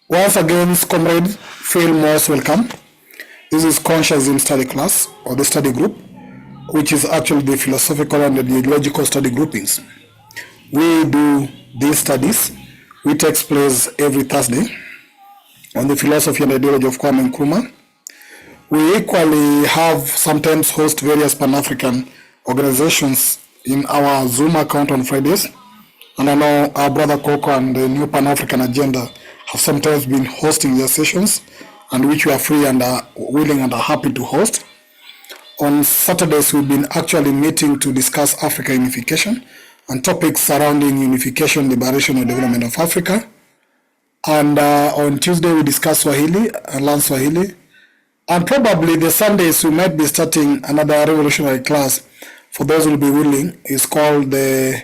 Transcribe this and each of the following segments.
Once again, comrade, feel most welcome. This is Consciousness Study Class or the study group, which is actually the philosophical and the ideological study groupings. We do these studies, which takes place every Thursday on the philosophy and ideology of Kwame Nkrumah. We equally have sometimes host various Pan-African organizations in our Zoom account on Fridays. And I know our brother Coco and the New Pan-African Agenda have sometimes been hosting their sessions, and which we are free and are willing and are happy to host. On Saturdays, we've been actually meeting to discuss Africa unification and topics surrounding unification, liberation, and development of Africa. And on Tuesday, we discuss Swahili and learn Swahili. And probably the Sundays, we might be starting another revolutionary class for those who will be willing. It's called the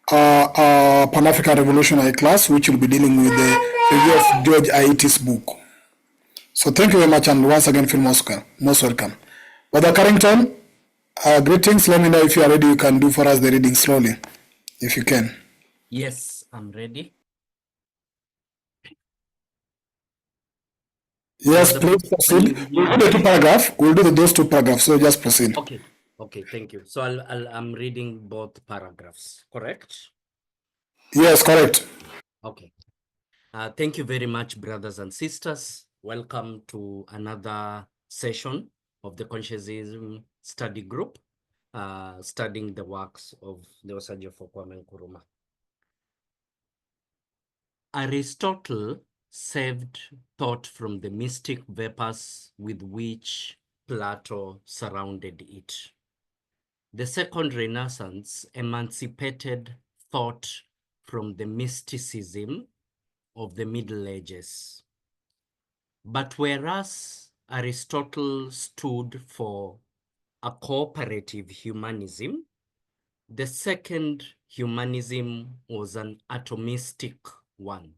Pan-African Revolutionary class, which will be dealing with the review of George Aiti's book. So thank you very much, and once again, feel most welcome. Brother Carrington, greetings. Let me know if you are ready. You can do for us the reading slowly, if you can. Yes, I'm ready. Yes, please proceed. We'll do the two paragraphs. We'll do those two paragraphs. So just proceed. Okay, thank you. So I'm reading both paragraphs, correct? Yes, correct. Okay. Thank you very much, brothers and sisters. Welcome to another session of the Consciousism Study Group, studying the works of the Osagyefo Kwame Nkrumah. Aristotle saved thought from the mystic vapors with which Plato surrounded it. The Second Renaissance emancipated thought from the mysticism of the Middle Ages. But whereas Aristotle stood for a cooperative humanism, the second humanism was an atomistic one.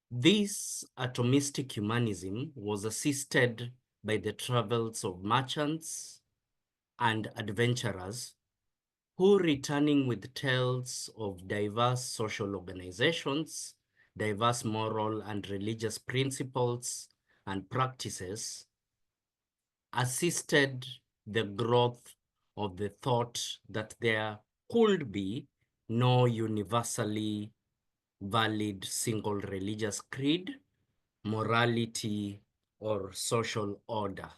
This atomistic humanism was assisted by the travels of merchants and adventurers who, returning with tales of diverse social organizations, diverse moral and religious principles and practices, assisted the growth of the thought that there could be no universally valid single religious creed, morality, or social order.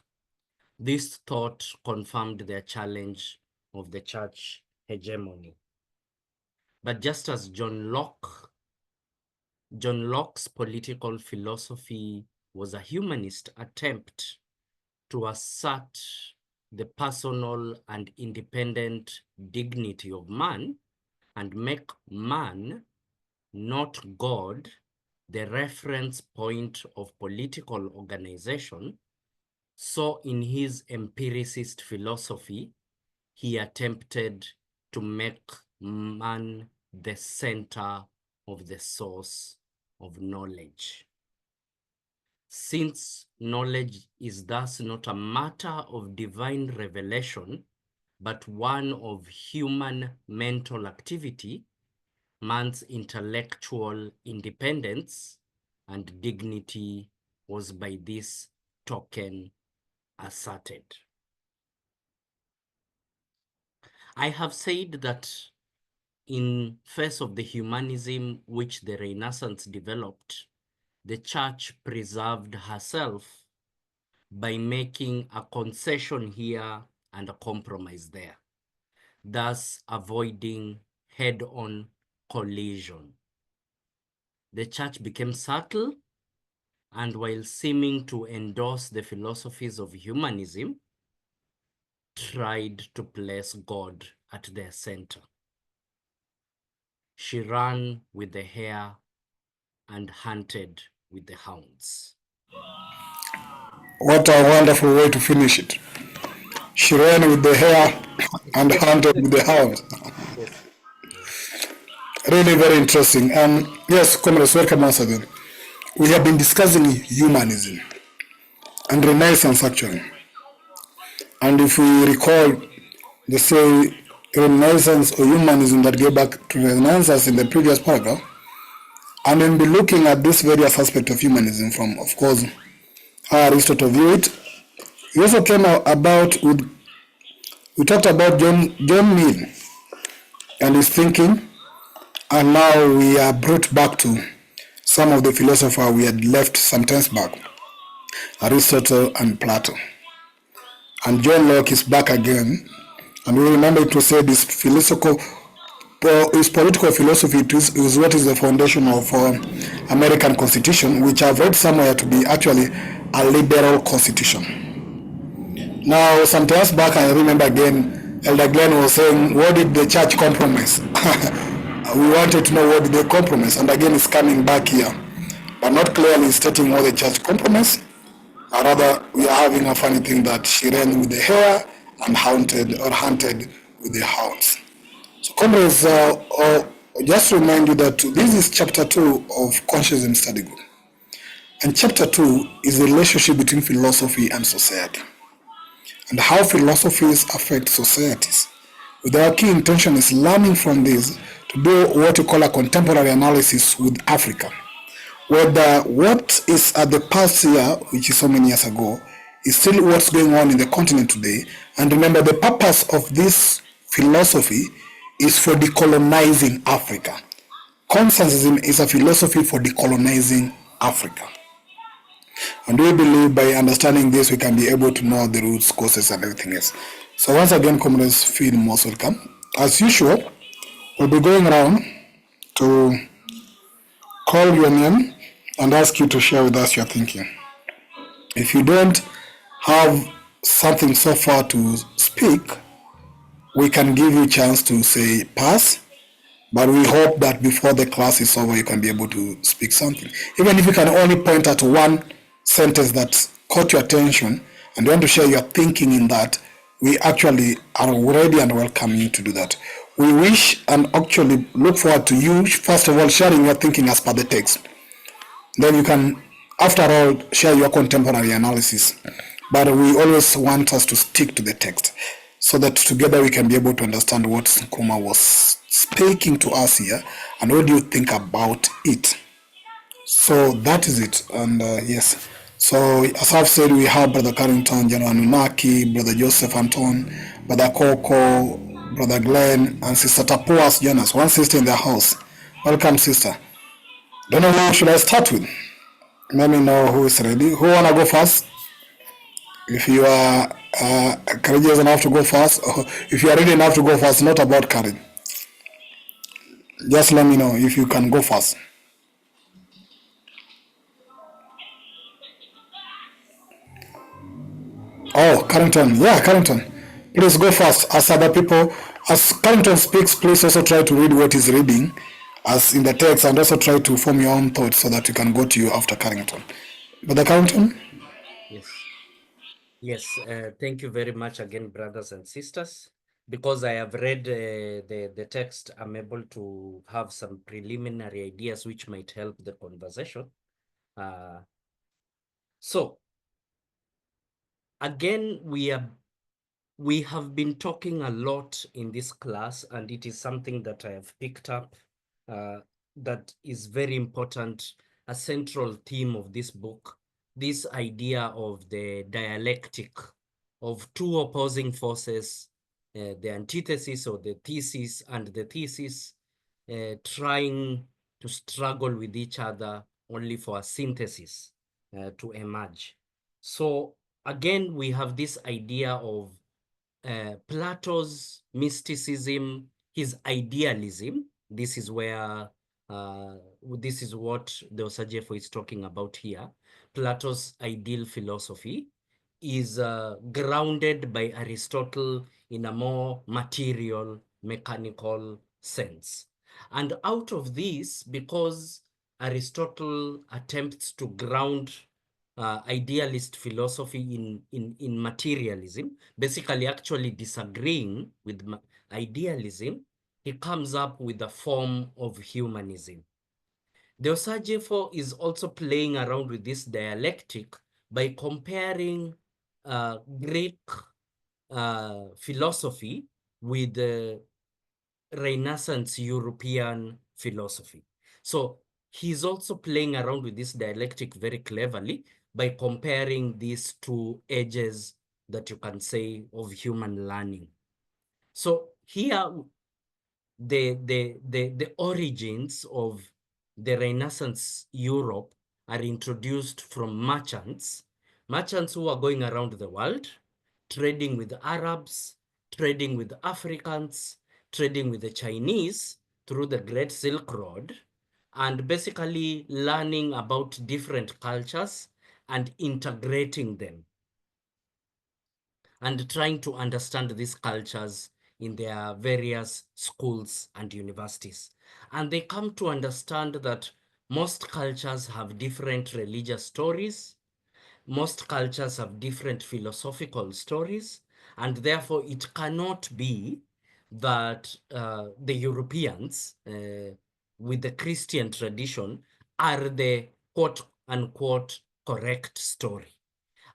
This thought confirmed their challenge of the church hegemony. But just as John Locke's political philosophy was a humanist attempt to assert the personal and independent dignity of man and make man, not God, the reference point of political organization, so in his empiricist philosophy, he attempted to make man the center of the source of knowledge. Since knowledge is thus not a matter of divine revelation, but one of human mental activity, man's intellectual independence and dignity was by this token asserted. I have said that in face of the humanism which the Renaissance developed, the church preserved herself by making a concession here and a compromise there, thus avoiding head-on collision. The church became subtle, and while seeming to endorse the philosophies of humanism, tried to place God at their center. She ran with the hare and hunted with the hounds. What a wonderful way to finish it. She ran with the hare and hunted with the hounds. Really very interesting. Yes, comrades, welcome once again. We have been discussing humanism and Renaissance actually. And if we recall, they say Renaissance or humanism that gave back to Renaissance in the previous paragraph, and then be looking at this various aspect of humanism from, of course, how Aristotle viewed it. We also came about with, we talked about John Mill and his thinking, and now we are brought back to some of the philosophers we had left some times back, Aristotle and Plato. And John Locke is back again, and we remember to say this philosophical, his political philosophy is what is the foundation of American Constitution, which I've read somewhere to be actually a liberal constitution. Now, some times back, I remember again, Elder Glenn was saying, what did the church compromise? We wanted to know what did they compromise, and again, it's coming back here, but not clearly stating what the church compromised. Or rather, we are having a funny thing that she ran with the hare and hunted with the hounds. So, comrades, just to remind you that this is chapter 2 of Consciousness Study Group. And chapter 2 is the relationship between philosophy and society, and how philosophies affect societies. With our key intention is learning from this to do what we call a contemporary analysis with Africa, whether what is at the past year, which is so many years ago, is still what's going on in the continent today. And remember, the purpose of this philosophy is for decolonizing Africa. Consciousnism is a philosophy for decolonizing Africa. And we believe by understanding this, we can be able to know the roots, causes, and everything else. So once again, comrades, feel most welcome. As usual, we'll be going around to call your name and ask you to share with us your thinking. If you don't have something so far to speak, we can give you a chance to say pass, but we hope that before the class is over, you can be able to speak something. Even if you can only point at one sentence that caught your attention and you want to share your thinking in that, we actually are ready and welcome you to do that. We wish and actually look forward to you, first of all, sharing your thinking as per the text. Then you can, after all, share your contemporary analysis. But we always want us to stick to the text so that together we can be able to understand what Nkrumah was speaking to us here and what do you think about it. So that is it. And yes, so as I've said, we have Brother Carrington, General Nunaki, Brother Joseph Anton, Brother Coco, Brother Glenn, and Sister Tapuas join us. One sister in the house. Welcome, sister. Don't know who should I start with. Let me know who is ready. Who wanna go first? If you are courageous enough to go first, or if you are ready enough to go first, not about courage. Just let me know if you can go first. Oh, Carrington. Yeah, Carrington. Please go first. As other people, as Carrington speaks, please also try to read what he's reading as in the text and also try to form your own thoughts so that you can go to you after Carrington. Brother Carrington? Yes. Yes, thank you very much again, brothers and sisters. Because I have read the text, I'm able to have some preliminary ideas which might help the conversation. So, again, we have been talking a lot in this class, and it is something that I have picked up that is very important, a central theme of this book, this idea of the dialectic of two opposing forces, the antithesis or the thesis and the thesis, trying to struggle with each other only for a synthesis to emerge. So again, we have this idea of Plato's mysticism, his idealism. This is where, this is what the Osajefo is talking about here. Plato's ideal philosophy is grounded by Aristotle in a more material, mechanical sense. And out of this, because Aristotle attempts to ground idealist philosophy in materialism, basically actually disagreeing with idealism, he comes up with a form of humanism. The Osajefo is also playing around with this dialectic by comparing Greek philosophy with Renaissance European philosophy. So he's also playing around with this dialectic very cleverly by comparing these two edges that you can say of human learning. So here, the origins of the Renaissance Europe are introduced from merchants who are going around the world, trading with Arabs, trading with Africans, trading with the Chinese through the Great Silk Road, and basically learning about different cultures and integrating them and trying to understand these cultures in their various schools and universities. And they come to understand that most cultures have different religious stories, most cultures have different philosophical stories, and therefore it cannot be that the Europeans with the Christian tradition are the quote unquote correct story.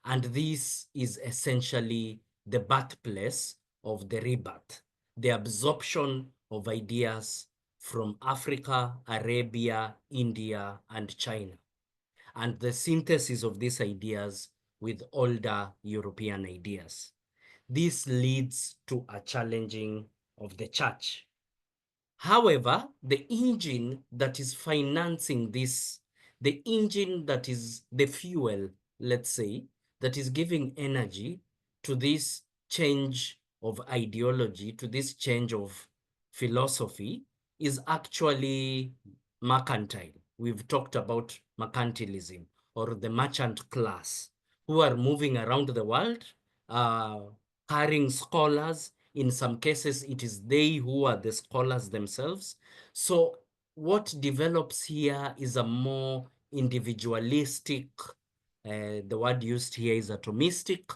And this is essentially the birthplace of the rebirth, the absorption of ideas from Africa, Arabia, India, and China, and the synthesis of these ideas with older European ideas. This leads to a challenging of the church. However, the engine that is financing this, the engine that is the fuel, let's say, that is giving energy to this change of ideology, to this change of philosophy, is actually mercantile. We've talked about mercantilism or the merchant class who are moving around the world, uh, carrying scholars. In some cases, it is they who are the scholars themselves. So what develops here is a more individualistic, the word used here is atomistic,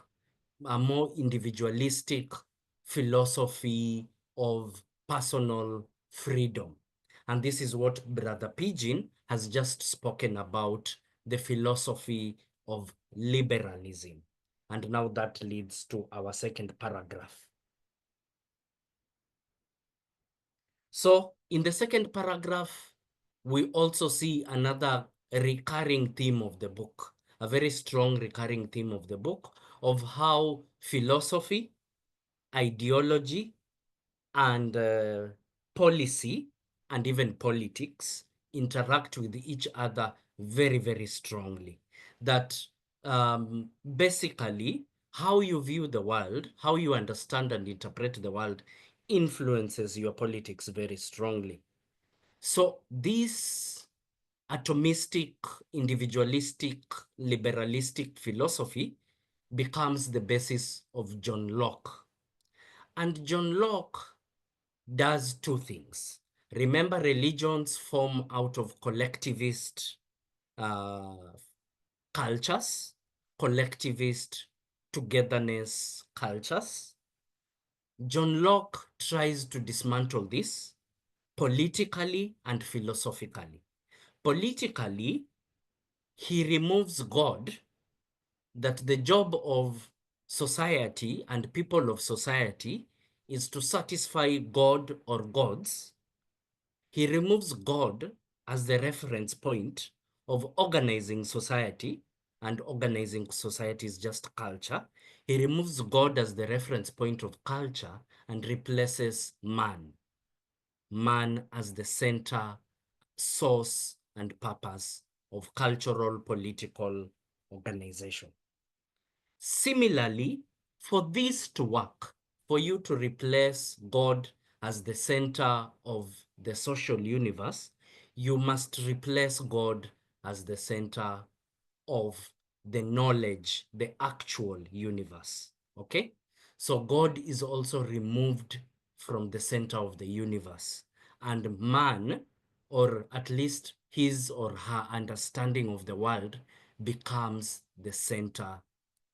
a more individualistic philosophy of personal freedom. And this is what Brother Pigeon has just spoken about, the philosophy of liberalism. And now that leads to our second paragraph. So in the second paragraph, we also see another recurring theme of the book, a very strong recurring theme of the book of how philosophy, ideology, and policy, and even politics interact with each other very, very strongly. That basically how you view the world, how you understand and interpret the world influences your politics very strongly. So this atomistic, individualistic, liberalistic philosophy becomes the basis of John Locke. And John Locke does two things. Remember, religions form out of collectivist uh, cultures, collectivist togetherness cultures. John Locke tries to dismantle this politically and philosophically. Politically, he removes God, that the job of society and people of society is to satisfy God or gods. He removes God as the reference point of organizing society, and organizing society is just culture. He removes God as the reference point of culture and replaces man, man as the center, source, and purpose of cultural, political organization. Similarly, for this to work, for you to replace God as the center of the social universe, you must replace God as the center of the knowledge, the actual universe. Okay? So God is also removed from the center of the universe. And man, or at least his or her understanding of the world, becomes the center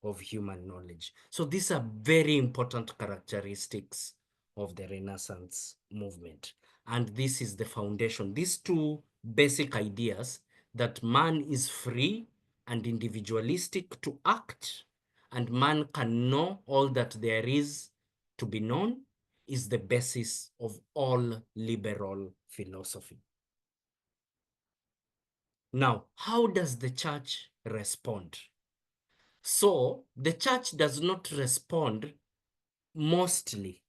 of human knowledge. So these are very important characteristics of the Renaissance movement. And this is the foundation. These two basic ideas, that man is free and individualistic to act, and man can know all that there is to be known, is the basis of all liberal philosophy. Now, how does the church respond? So the church does not respond mostly.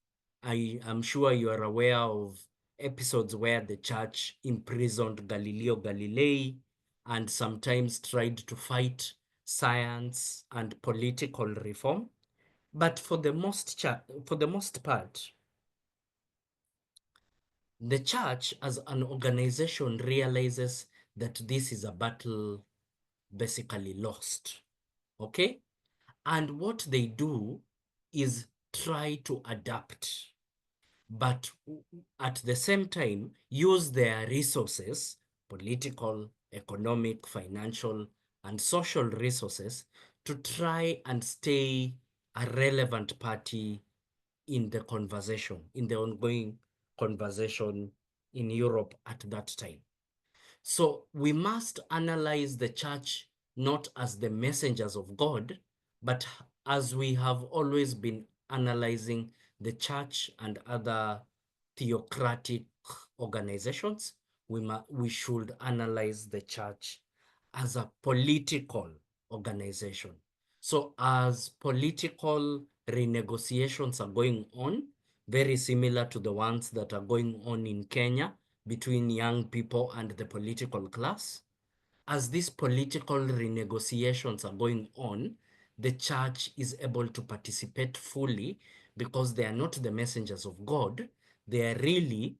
I am sure you are aware of episodes where the church imprisoned Galileo Galilei and sometimes tried to fight science and political reform. But for the most part, the church as an organization realizes that this is a battle basically lost. Okay? And what they do is try to adapt, but at the same time, use their resources, political, economic, financial, and social resources, to try and stay a relevant party in the conversation, in the ongoing conversation in Europe at that time. So we must analyze the church not as the messengers of God, but as we have always been analyzing the church and other theocratic organizations, we should analyze the church as a political organization. So as political renegotiations are going on, very similar to the ones that are going on in Kenya, between young people and the political class. As these political renegotiations are going on, the church is able to participate fully because they are not the messengers of God. They are really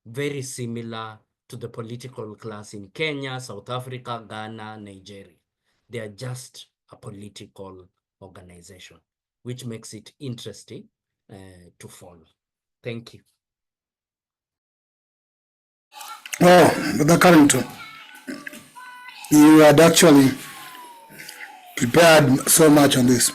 very similar to the political class in Kenya, South Africa, Ghana, Nigeria. They are just a political organization, which makes it interesting to follow. Thank you. Oh, Brother Carrington, you had actually prepared so much on this.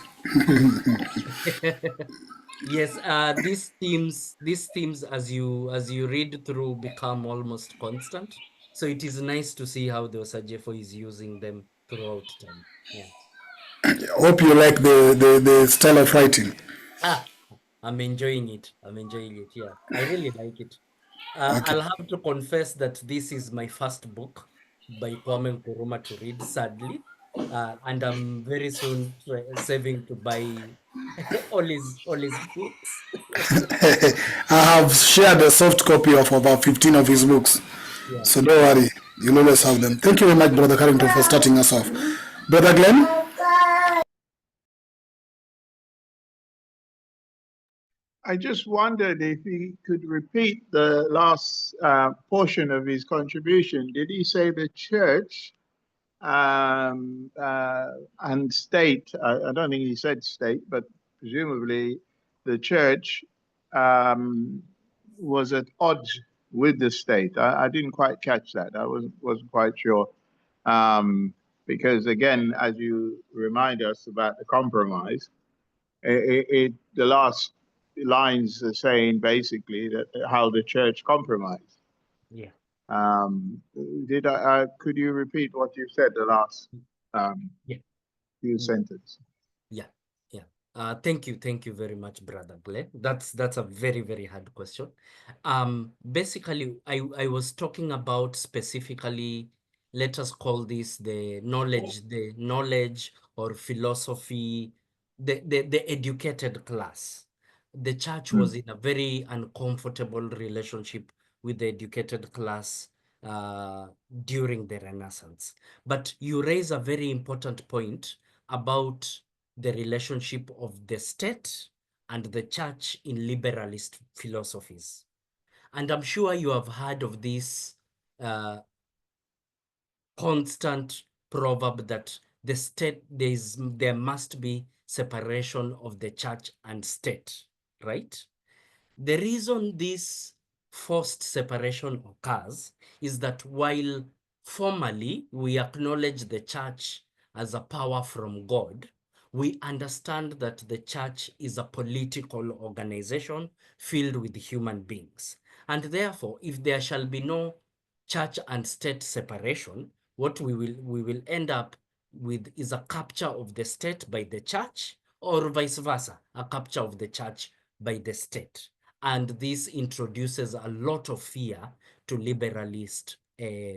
Yes, these themes as you read through become almost constant. So it is nice to see how the Osajefo is using them throughout time. Yeah. Hope you like the style of writing. Ah, I'm enjoying it. I'm enjoying it. Yeah. I really like it. Okay. I'll have to confess that this is my first book by Kwame Nkrumah to read, sadly. And I'm very soon saving to buy all his books. I have shared a soft copy of about 15 of his books. Yeah. So don't worry, you'll always have them. Thank you very much, Brother Carrington, for starting us off. Brother Glenn? I just wondered if he could repeat the last portion of his contribution. Did he say the church and state? I don't think he said state, but presumably the church was at odds with the state. I didn't quite catch that. I wasn't quite sure. Because again, as you remind us about the compromise, the last lines are saying basically that how the church compromised. Yeah. Um, could you repeat what you said the last Yeah. few Mm. sentences? Yeah. Yeah. Thank you very much, Brother Glenn. That's a very, very hard question. Basically, I was talking about specifically, let us call this the knowledge or philosophy, the educated class. The church Mm. was in a very uncomfortable relationship with the educated class uh, during the Renaissance. But you raise a very important point about the relationship of the state and the church in liberalist philosophies. And I'm sure you have heard of this uh, constant proverb that there must be separation of the church and state, right? The reason this forced separation occurs is that while formally we acknowledge the church as a power from God, we understand that the church is a political organization filled with human beings. And therefore, if there shall be no church and state separation, what we will end up with is a capture of the state by the church, or vice versa, a capture of the church by the state. And this introduces a lot of fear to liberalist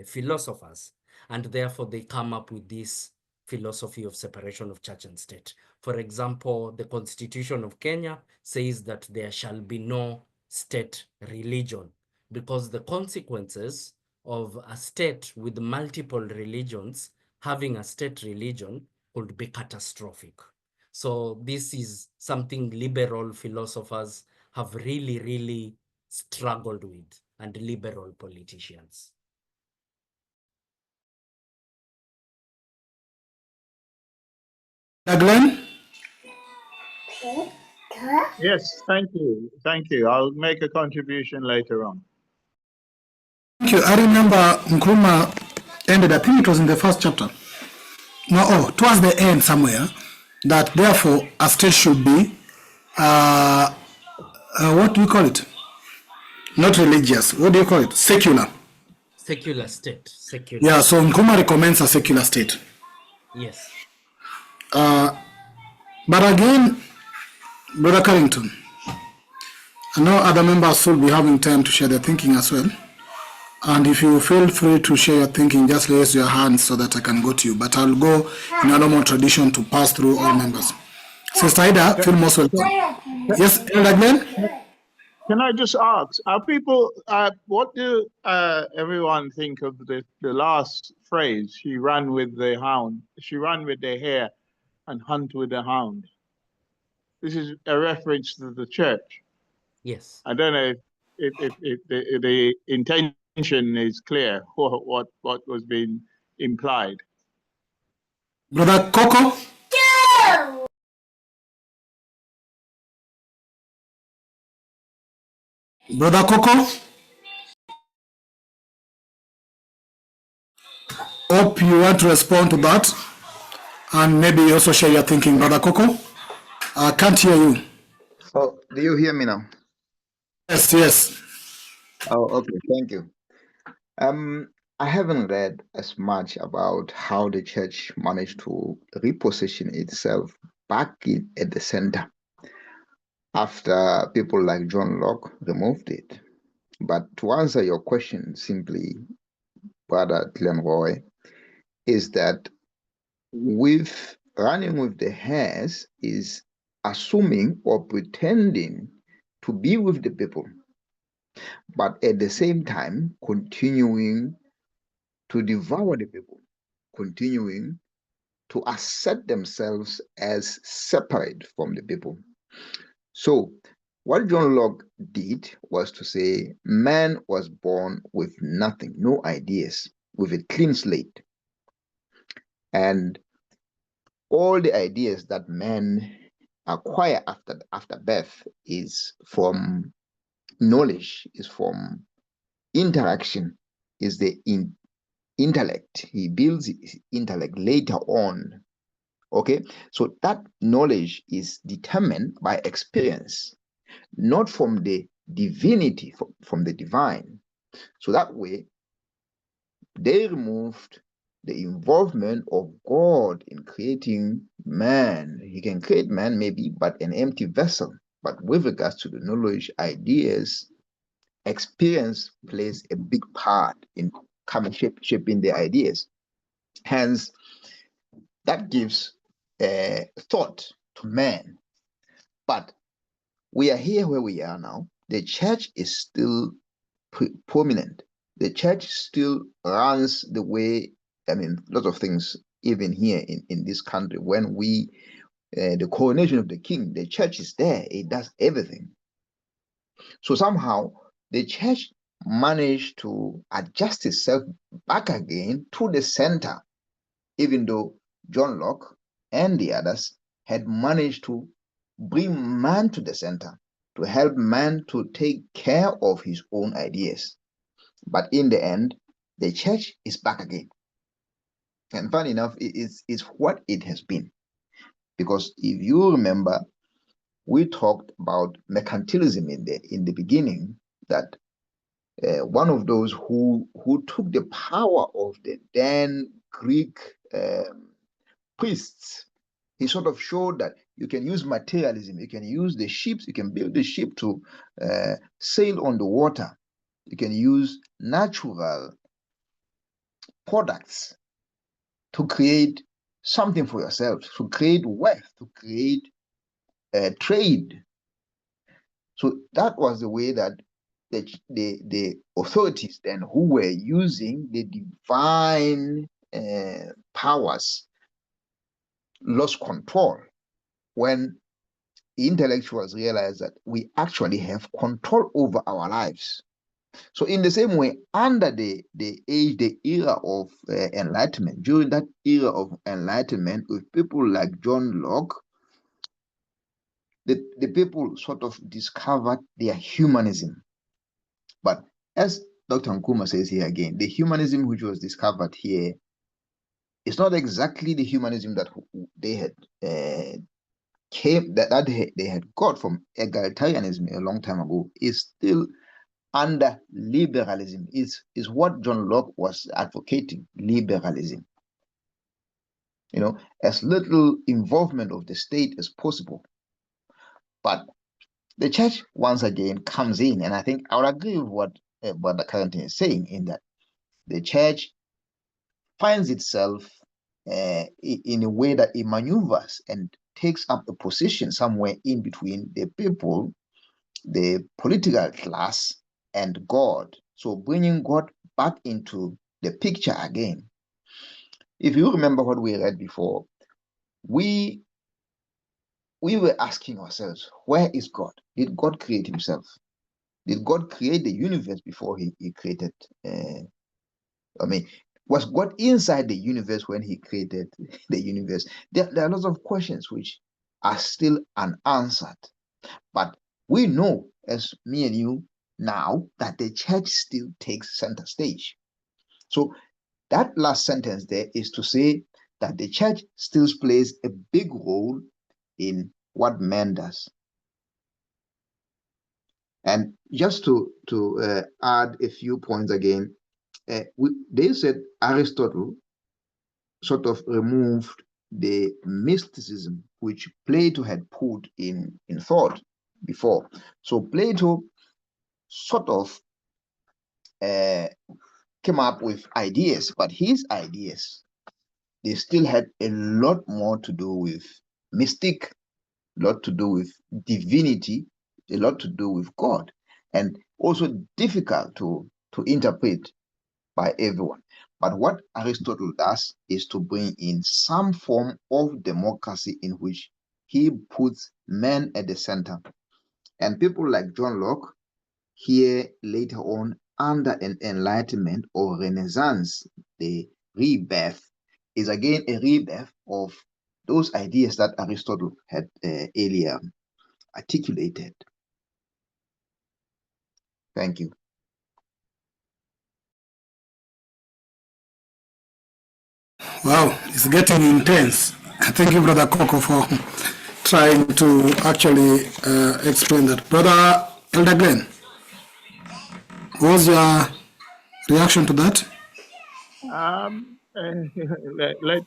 philosophers. And therefore, they come up with this philosophy of separation of church and state. For example, the Constitution of Kenya says that there shall be no state religion, because the consequences of a state with multiple religions having a state religion could be catastrophic. So this is something liberal philosophers have really struggled with, and liberal politicians. Glenn? Yes, thank you. Thank you. I'll make a contribution later on. Thank you. I remember Nkrumah ended, I think it was in the first chapter. No, towards the end somewhere, that therefore a state should be, what do you call it? Not religious. What do you call it? Secular. Secular state. Secular. Yeah, so Nkrumah recommends a secular state. Yes. But again, Brother Carrington, I know other members will be having time to share their thinking as well. And if you feel free to share your thinking, just raise your hand so that I can go to you. But I'll go in a normal tradition to pass through all members. Sister Ida, feel most welcome. Yes, Elder Glenn? Can I just ask, are people, what do everyone think of the last phrase, she ran with the hound, she ran with the hare and hunt with the hound? This is a reference to the church. Yes. I don't know if the intention is clear, what was being implied. Brother Coco? Brother Coco? Hope you want to respond to that. And maybe also share your thinking, Brother Coco. I can't hear you. Oh, do you hear me now? Yes, yes. Oh, okay, thank you. I haven't read as much about how the church managed to reposition itself back at the center after people like John Locke removed it. But to answer your question simply, Brother Glenroy, is that with running with the hares is assuming or pretending to be with the people, but at the same time continuing to devour the people, continuing to assert themselves as separate from the people. So what John Locke did was to say man was born with nothing, no ideas, with a clean slate. And all the ideas that man acquire after birth is from knowledge, is from interaction, is the intellect. He builds his intellect later on. Okay, so that knowledge is determined by experience, not from the divinity, from the divine. So that way, they removed the involvement of God in creating man. He can create man maybe, but an empty vessel. But with regards to the knowledge, ideas, experience plays a big part in shaping the ideas. Hence, that gives thought to man. But we are here where we are now. The church is still prominent. The church still runs the way, I mean, lots of things, even here in this country, when the coronation of the king, the church is there. It does everything. So somehow the church managed to adjust itself back again to the center, even though John Locke and the others had managed to bring man to the center, to help man to take care of his own ideas. But in the end, the church is back again. And funny enough, it's what it has been. Because if you remember, we talked about mercantilism in the beginning, that one of those who took the power of the then Greek priests, he sort of showed that you can use materialism, you can use the ships, you can build the ship to sail on the water, you can use natural products to create something for yourself, to create wealth, to create trade. So that was the way that the authorities then, who were using the divine powers, lost control when intellectuals realized that we actually have control over our lives. So in the same way, under the era of enlightenment, during that era of enlightenment, with people like John Locke, the people sort of discovered their humanism. But as Dr. Nkrumah says here again, the humanism which was discovered here is not exactly the humanism that they had they had got from egalitarianism a long time ago. Is still under liberalism, is what John Locke was advocating, liberalism. You know, as little involvement of the state as possible. But the church once again comes in, and I think I would agree with what the Carrington is saying, in that the church finds itself in a way that it maneuvers and takes up a position somewhere in between the people, the political class, and God. So bringing God back into the picture again. If you remember what we read before, we were asking ourselves, where is God? Did God create himself? Did God create the universe before he created? Was God inside the universe when he created the universe? There are lots of questions which are still unanswered. But we know, as me and you now, that the church still takes center stage. So that last sentence there is to say that the church still plays a big role in what man does. And just to add a few points again, they said Aristotle sort of removed the mysticism which Plato had put in thought before. So Plato sort of came up with ideas, but his ideas, they still had a lot more to do with mystic, a lot to do with divinity, a lot to do with God, and also difficult to interpret by everyone. But what Aristotle does is to bring in some form of democracy in which he puts men at the center. And people like John Locke, here later on under an enlightenment or renaissance, the rebirth is again a rebirth of those ideas that Aristotle had earlier articulated. Thank you. Wow, it's getting intense. Thank you, Brother Coco, for trying to actually explain that. Brother Elder Glenn, what was your reaction to that?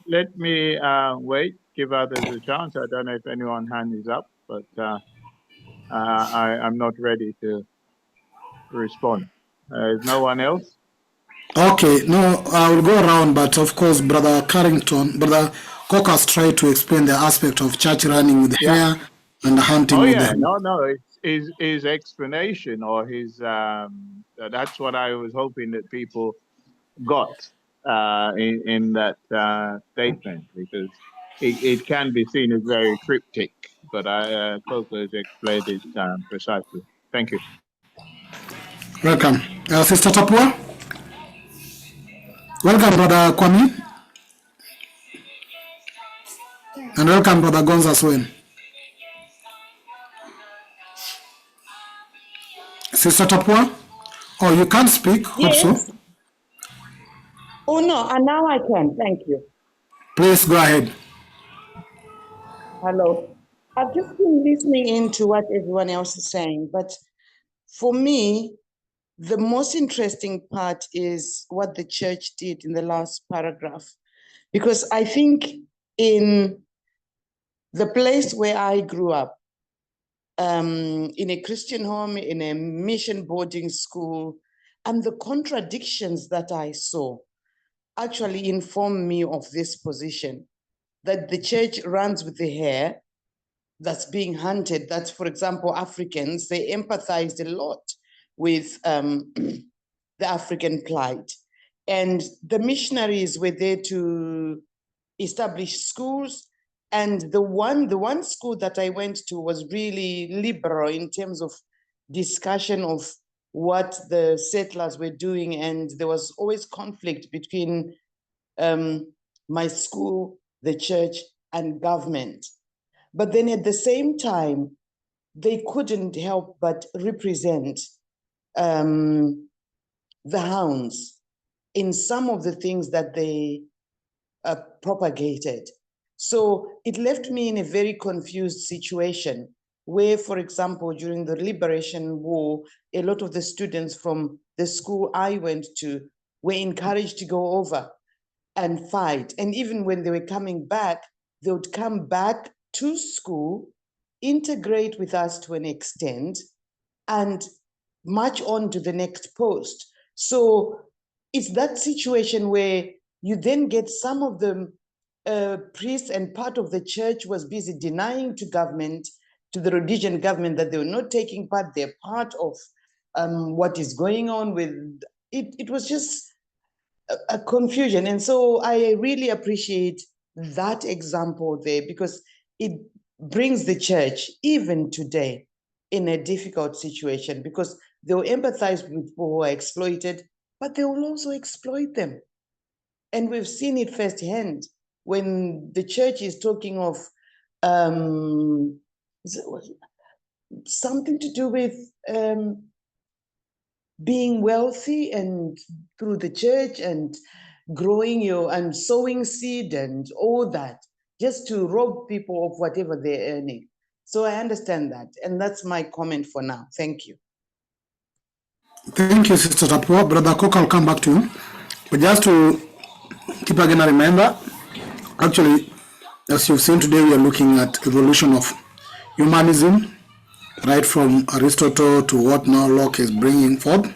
Let me wait, give others a chance. I don't know if anyone hand is up, but I'm not ready to respond. Is no one else? Okay, no, I will go around, but of course, Brother Carrington, Brother Cocas tried to explain the aspect of church running with Yeah. hair and hunting Oh with yeah, the... no, it's his explanation or his that's what I was hoping that people got in that statement, because it can be seen as very cryptic, but Coco has explained it precisely. Thank you. Welcome. Sister Tapua? Welcome, Brother Kwame. And welcome, Brother Gonza Swen. Sister Tapua? Oh, you can't speak? Hope so. Yes. Oh, no, and now I can. Thank you. Please go ahead. Hello. I've just been listening into what everyone else is saying, but for me, the most interesting part is what the church did in the last paragraph, because I think in the place where I grew up, in a Christian home, in a mission boarding school, and the contradictions that I saw, actually informed me of this position, that the church runs with the hare that's being hunted. That's, for example, Africans, they empathized a lot with the African plight. And the missionaries were there to establish schools. And the one school that I went to was really liberal in terms of discussion of what the settlers were doing. And there was always conflict between my school, the church, and government. But then at the same time, they couldn't help but represent the hounds in some of the things that they propagated. So it left me in a very confused situation where, for example, during the Liberation War, a lot of the students from the school I went to were encouraged to go over and fight. And even when they were coming back, they would come back to school, integrate with us to an extent, and march on to the next post. So it's that situation where you then get some of the priests and part of the church was busy denying to government, to the Rhodesian government, that they were not taking part, they're part of what is going on with it. It was just a confusion. And so I really appreciate that example there, because it brings the church, even today, in a difficult situation, because they will empathize with people who are exploited, but they will also exploit them. And we've seen it firsthand when the church is talking of something to do with being wealthy and through the church and growing your and sowing seed and all that, just to rob people of whatever they're earning. So I understand that. And that's my comment for now. Thank you. Thank you, Sister Tapua. Brother Cook, I'll come back to you. But just to keep again a remember, actually, as you've seen today, we are looking at evolution of humanism, right from Aristotle to what now Locke is bringing forth.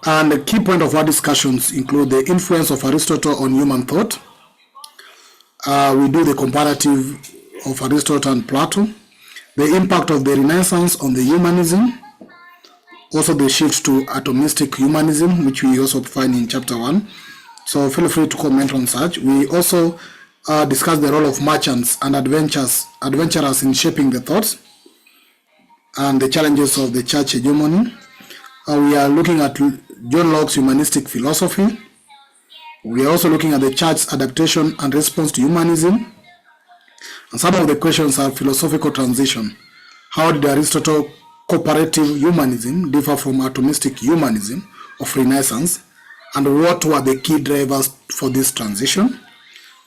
And the key point of our discussions include the influence of Aristotle on human thought. We do the comparative of Aristotle and Plato, the impact of the Renaissance on the humanism, also the shift to atomistic humanism, which we also find in chapter 1. So feel free to comment on such. We also discuss the role of merchants and adventurers in shaping the thoughts and the challenges of the church hegemony. We are looking at John Locke's humanistic philosophy. We are also looking at the church's adaptation and response to humanism. And some of the questions are philosophical transition. How did Aristotle cooperative humanism differ from atomistic humanism of Renaissance? And what were the key drivers for this transition?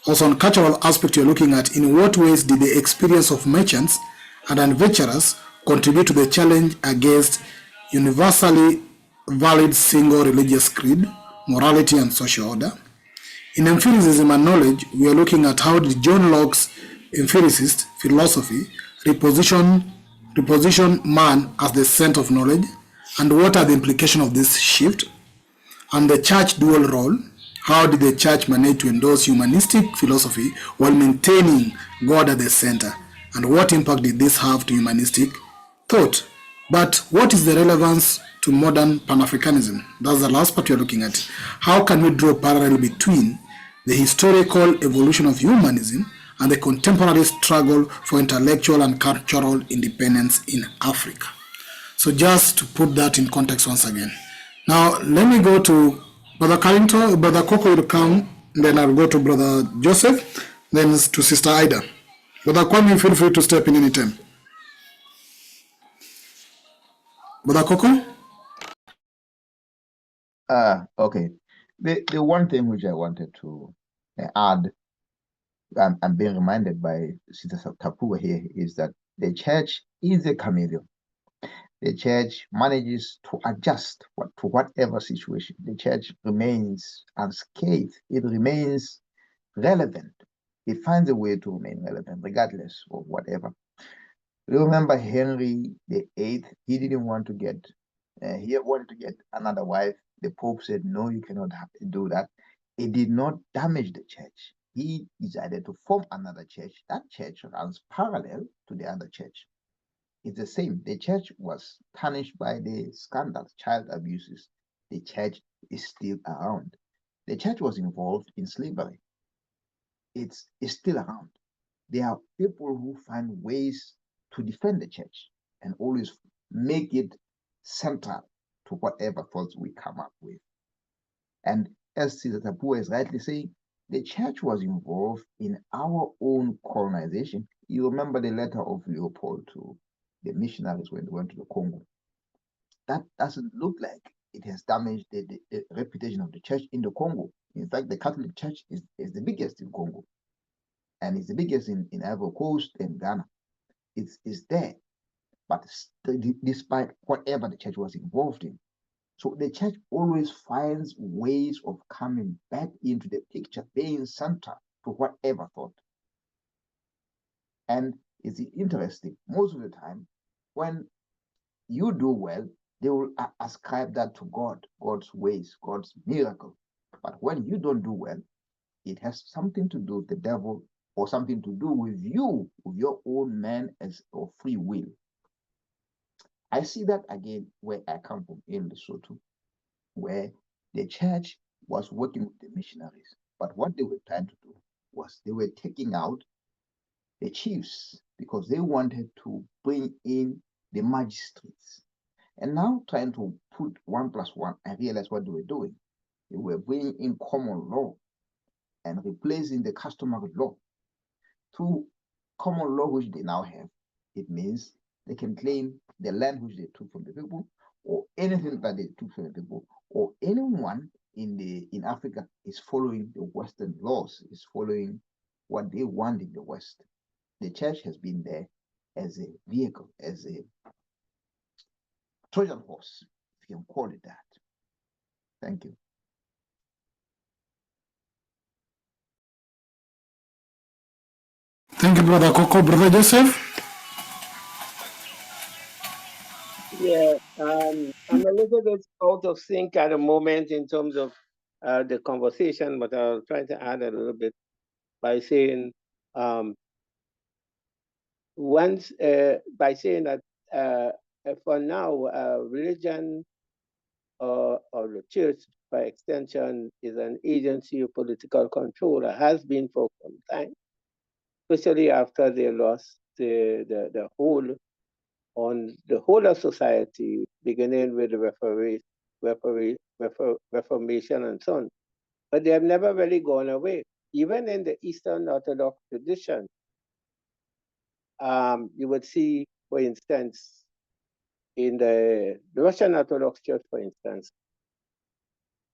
Also on cultural aspect, you're looking at in what ways did the experience of merchants and adventurers contribute to the challenge against universally valid single religious creed, morality, and social order. In empiricism and knowledge, we are looking at how did John Locke's empiricist philosophy reposition man as the center of knowledge, and what are the implications of this shift? And the church dual role, how did the church manage to endorse humanistic philosophy while maintaining God at the center? And what impact did this have to humanistic thought? But what is the relevance to modern Pan-Africanism? That's the last part you're looking at. How can we draw a parallel between the historical evolution of humanism and the contemporary struggle for intellectual and cultural independence in Africa? So just to put that in context once again. Now, let me go to Brother Carrington. Brother Coco will come, then I'll go to Brother Joseph, then to Sister Ida. Brother Kwame, feel free to step in anytime. Brother Coco? Okay. The one thing which I wanted to add, I'm being reminded by Sister Tapua here, is that the church is a chameleon. The church manages to adjust to whatever situation. The church remains unscathed. It remains relevant. It finds a way to remain relevant regardless of whatever. Remember Henry VIII, he didn't want to get, he wanted to get another wife. The Pope said, no, you cannot do that. It did not damage the church. He decided to form another church. That church runs parallel to the other church. It's the same. The church was tarnished by the scandals, child abuses. The church is still around. The church was involved in slavery. It's still around. There are people who find ways to defend the church and always make it central to whatever thoughts we come up with. And as Caesar Tapua is rightly saying, the church was involved in our own colonization. You remember the letter of Leopold to the missionaries when they went to the Congo. That doesn't look like it has damaged the reputation of the church in the Congo. In fact, the Catholic Church is the biggest in Congo, and it's the biggest in Ivory Coast and Ghana. It's there, but despite whatever the church was involved in. So the church always finds ways of coming back into the picture, being central to whatever thought. And it's interesting, most of the time, when you do well, they will ascribe that to God, God's ways, God's miracle. But when you don't do well, it has something to do with the devil or something to do with you, with your own man as or free will. I see that again where I come from in Lesotho, where the church was working with the missionaries. But what they were trying to do was they were taking out the chiefs because they wanted to bring in the magistrates. And now trying to put 1 + 1, I realized what they were doing. They were bringing in common law and replacing the customary law. Through common law which they now have, it means they can claim the land which they took from the people, or anything that they took from the people, or anyone in Africa is following the Western laws, is following what they want in the West. The church has been there as a vehicle, as a Trojan horse, if you can call it that. Thank you. Thank you, Brother Coco. Brother Joseph? Yeah, I'm a little bit out of sync at the moment in terms of the conversation, but I'll try to add a little bit by saying that for now, religion or the church, by extension, is an agency of political control. It has been for some time, especially after they lost the hold on the whole of society, beginning with the Reformation and so on. But they have never really gone away. Even in the Eastern Orthodox tradition, you would see, for instance, in the Russian Orthodox Church, for instance,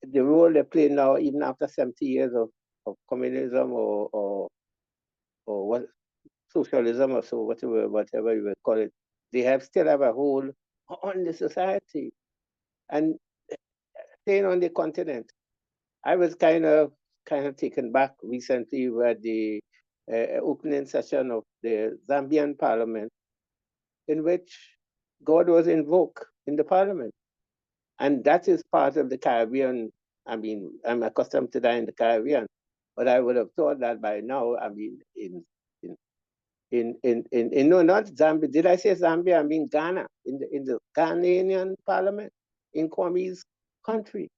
the role they play now, even after 70 years of communism or what socialism or so, whatever you would call it, they still have a hold on the society. And staying on the continent, I was kind of taken back recently with the opening session of the Zambian parliament, in which God was invoked in the parliament. And that is part of the Caribbean. I mean, I'm accustomed to that in the Caribbean, but I would have thought that by now, I mean, no, not Zambia. Did I say Zambia? I mean Ghana, in the Ghanaian parliament, in Kwame's country.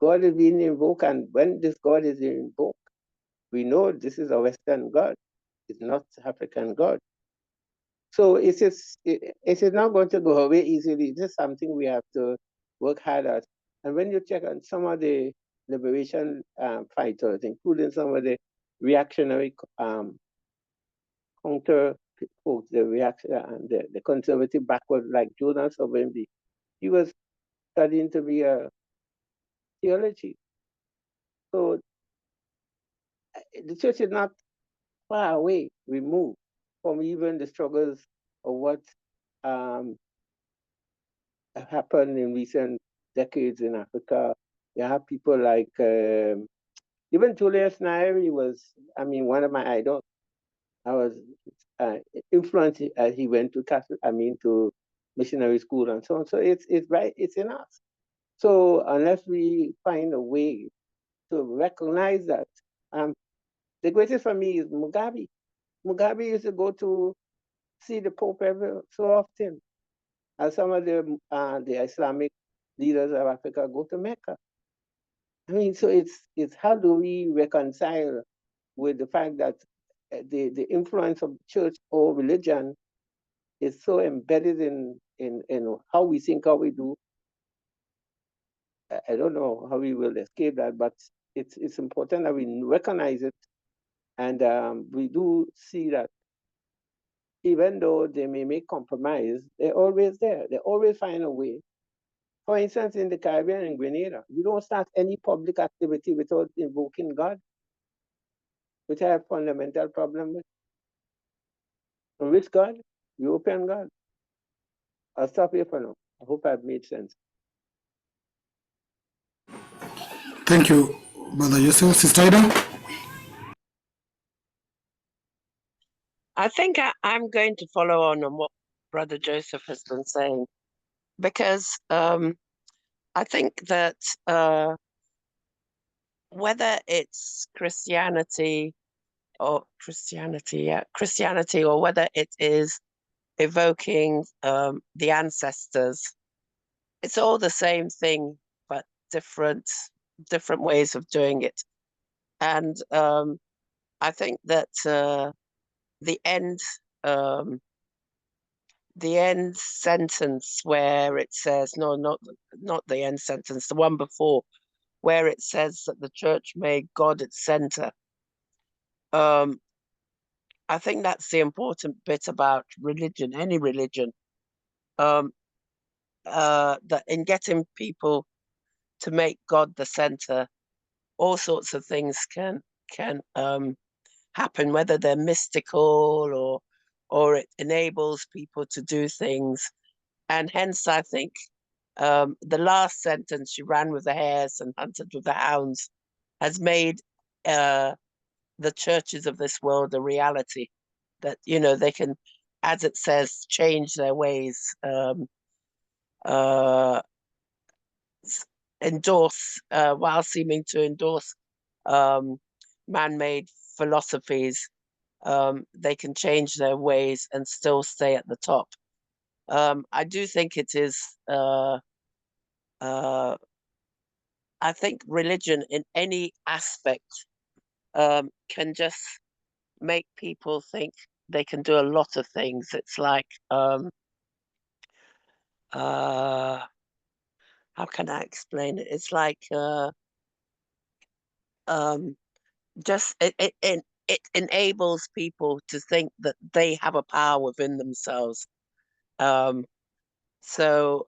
God is being invoked, and when this God is invoked, we know this is a Western God. It's not African God. So it is not going to go away easily. This is something we have to work hard at. And when you check on some of the liberation fighters, including some of the reactionary counter folks, the reaction and the conservative backward, like Jonas Obembi, he was studying to be a theology. So the church is not far away, removed from even the struggles of what happened in recent decades in Africa. You have people like even Julius Nyeri was, I mean, one of my idols. I was influenced as he went to to missionary school and so on. So it's right, it's in us. So unless we find a way to recognize that. The greatest for me is Mugabe. Mugabe used to go to see the Pope every so often, and some of the Islamic leaders of Africa go to Mecca. I mean, so it's how do we reconcile with the fact that the influence of church or religion is so embedded in how we think, how we do. I don't know how we will escape that, but it's important that we recognize it, and we do see that even though they may make compromise, they're always there. They always find a way. For instance, in the Caribbean and Grenada, you don't start any public activity without invoking God, which I have a fundamental problem with. And which God? European God. I'll stop here for now. I hope I've made sense. Thank you, Brother Joseph. Sister Ida? I think I'm going to follow on what Brother Joseph has been saying, because I think that whether it's Christianity, or whether it is evoking the ancestors, it's all the same thing, but different ways of doing it. And I think that the end sentence where it says, no, not the end sentence, the one before, where it says that the church made God its center. I think that's the important bit about religion, any religion, that in getting people to make God the center, all sorts of things can happen, whether they're mystical or it enables people to do things. And hence, I think the last sentence, "She ran with the hares and hunted with the hounds," has made the churches of this world a reality. That, you know, they can, as it says, change their ways, endorse, while seeming to endorse man-made philosophies, they can change their ways and still stay at the top. I do think it is, I think religion in any aspect can just make people think they can do a lot of things. It's like, how can I explain it? It's like, just it enables people to think that they have a power within themselves. So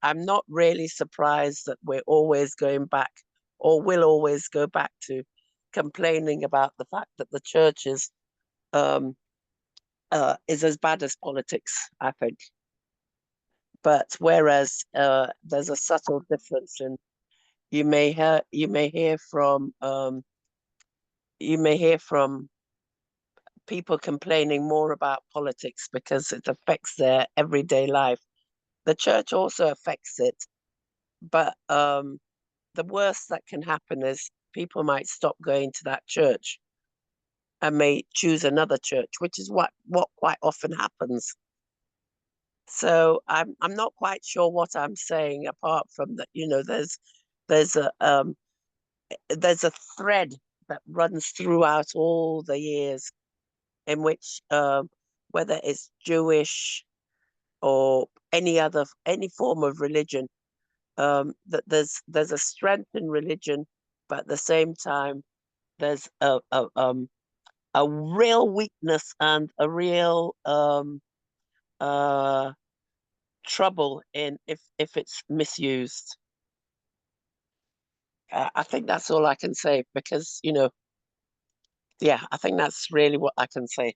I'm not really surprised that we're always going back, or will always go back to complaining about the fact that the church is as bad as politics, I think. But whereas there's a subtle difference in, you may hear from people complaining more about politics because it affects their everyday life. The church also affects it, but the worst that can happen is people might stop going to that church and may choose another church, which is what quite often happens. So I'm not quite sure what I'm saying, apart from that, you know, there's a thread that runs throughout all the years in which whether it's Jewish or any form of religion, that there's a strength in religion, but at the same time there's a real weakness and a real trouble in if it's misused. I think that's all I can say, because, you know, yeah, I think that's really what I can say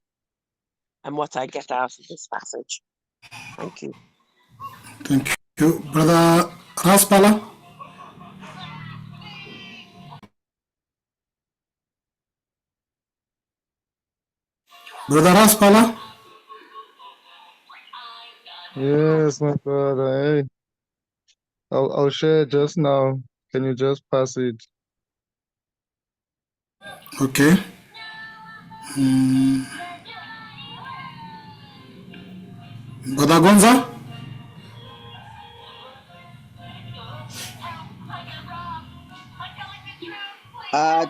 and what I get out of this passage. Thank you. Thank you. Brother Raspala? Brother Raspala? Yes, my brother. Hey, I'll share just now. Can you just pass it? Okay. Brother Gonza?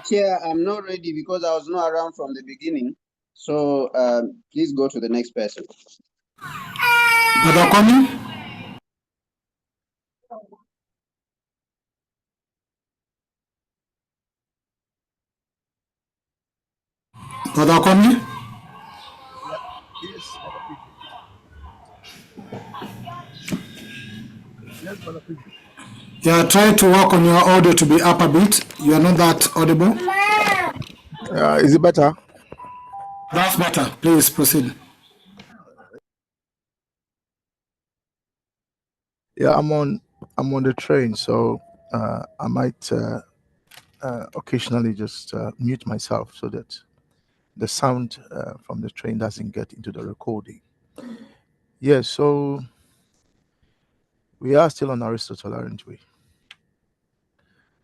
Chair, I'm not ready because I was not around from the beginning. So please go to the next person. Brother Kwame? Brother Kwame? Yeah. Yes, Brother Pigeon. Yes, Brother Pigeon. Yeah, try to work on your audio to be up a bit. You are not that audible. Is it better? That's better. Please proceed. Yeah, I'm on the train, so I might occasionally just mute myself so that the sound from the train doesn't get into the recording. Yeah, so we are still on Aristotle, aren't we?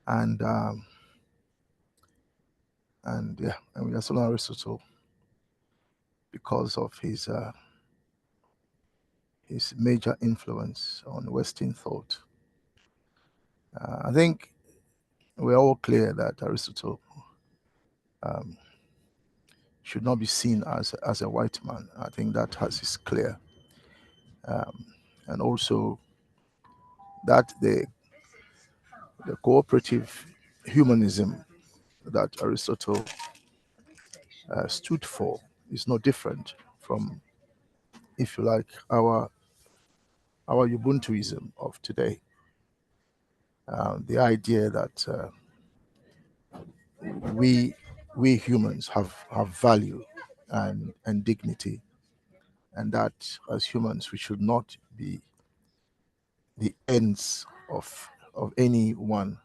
And yeah, and we are still on Aristotle because of his major influence on Western thought. I think we're all clear that Aristotle should not be seen as a white man. I think that is clear. And also that the cooperative humanism that Aristotle stood for is no different from, if you like, our Ubuntuism of today. The idea that we humans have value and dignity, and that as humans we should not be the ends of anyone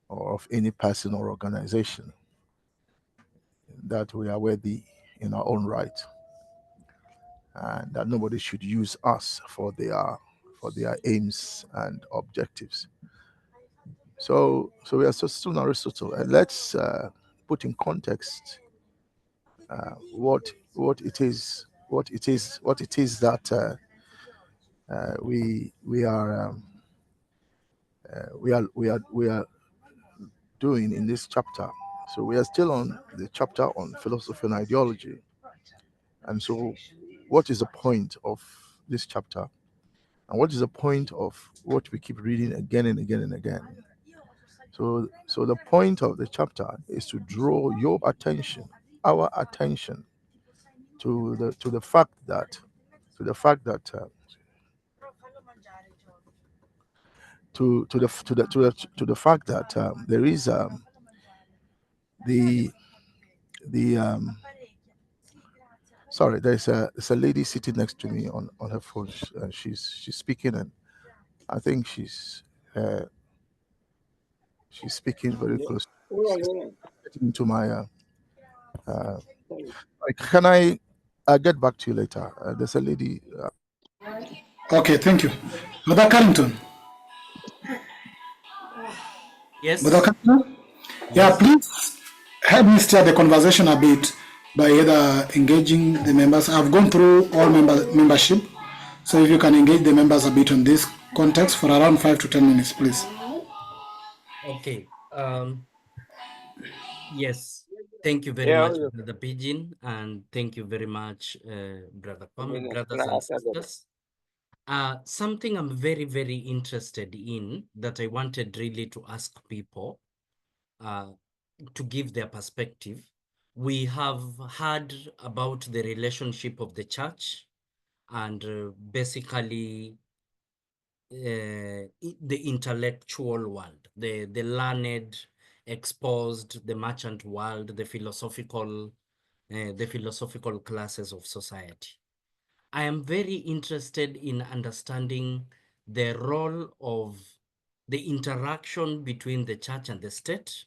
or of any person or organization, that we are worthy in our own right, and that nobody should use us for their aims and objectives. So we are still on Aristotle, and let's put in context what it is that we are doing in this chapter. So we are still on the chapter on philosophy and ideology. And so what is the point of this chapter? And what is the point of what we keep reading again and again and again? So the point of the chapter is to draw your attention, our attention, to the fact that to the fact that there is there's a lady sitting next to me on her phone. She's speaking, and I think she's speaking very close. She's getting into my can I get back to you later? There's a lady. Okay, thank you. Brother Carrington. Brother Yes. Carrington? Yeah, Yes. please help me steer the conversation a bit by either engaging the members. I've gone through all membership, so if you can engage the members a bit on this context for around 5 to 10 minutes, please. Okay. Yes. Thank you very much, Brother Pigeon, and thank you very much, Brother Kwame, brothers and sisters. Something I'm very, very interested in that I wanted really to ask people to give their perspective. We have heard about the relationship of the church and basically the intellectual world, the learned, exposed, the merchant world, the philosophical classes of society. I am very interested in understanding the role of the interaction between the church and the state,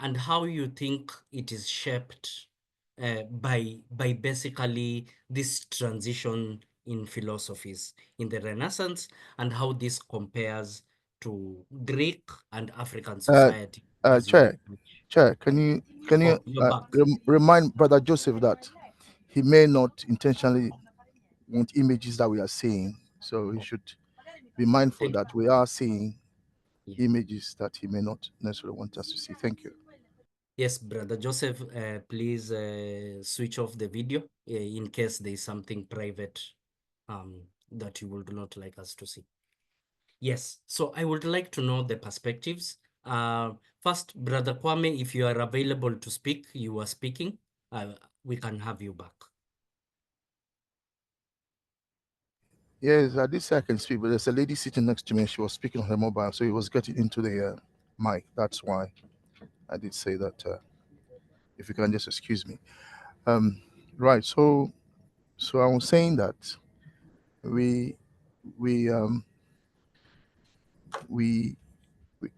and how you think it is shaped by basically this transition in philosophies in the Renaissance, and how this compares to Greek and African society as you Chair, approach. Chair, can you Oh, you're back. remind Brother Joseph that he may not intentionally want images that we are seeing, so he should be mindful Thank that we are seeing Yeah. images that he may not necessarily want us to see. Thank you. Yes, Brother Joseph, please switch off the video in case there is something private that you would not like us to see. Yes, so I would like to know the perspectives. First, Brother Kwame, if you are available to speak, you are speaking. We can have you back. Yes, I did say I can speak, but there's a lady sitting next to me and she was speaking on her mobile, so he was getting into the mic. That's why I did say that. If you can just excuse me. Right. So I was saying that we we um, we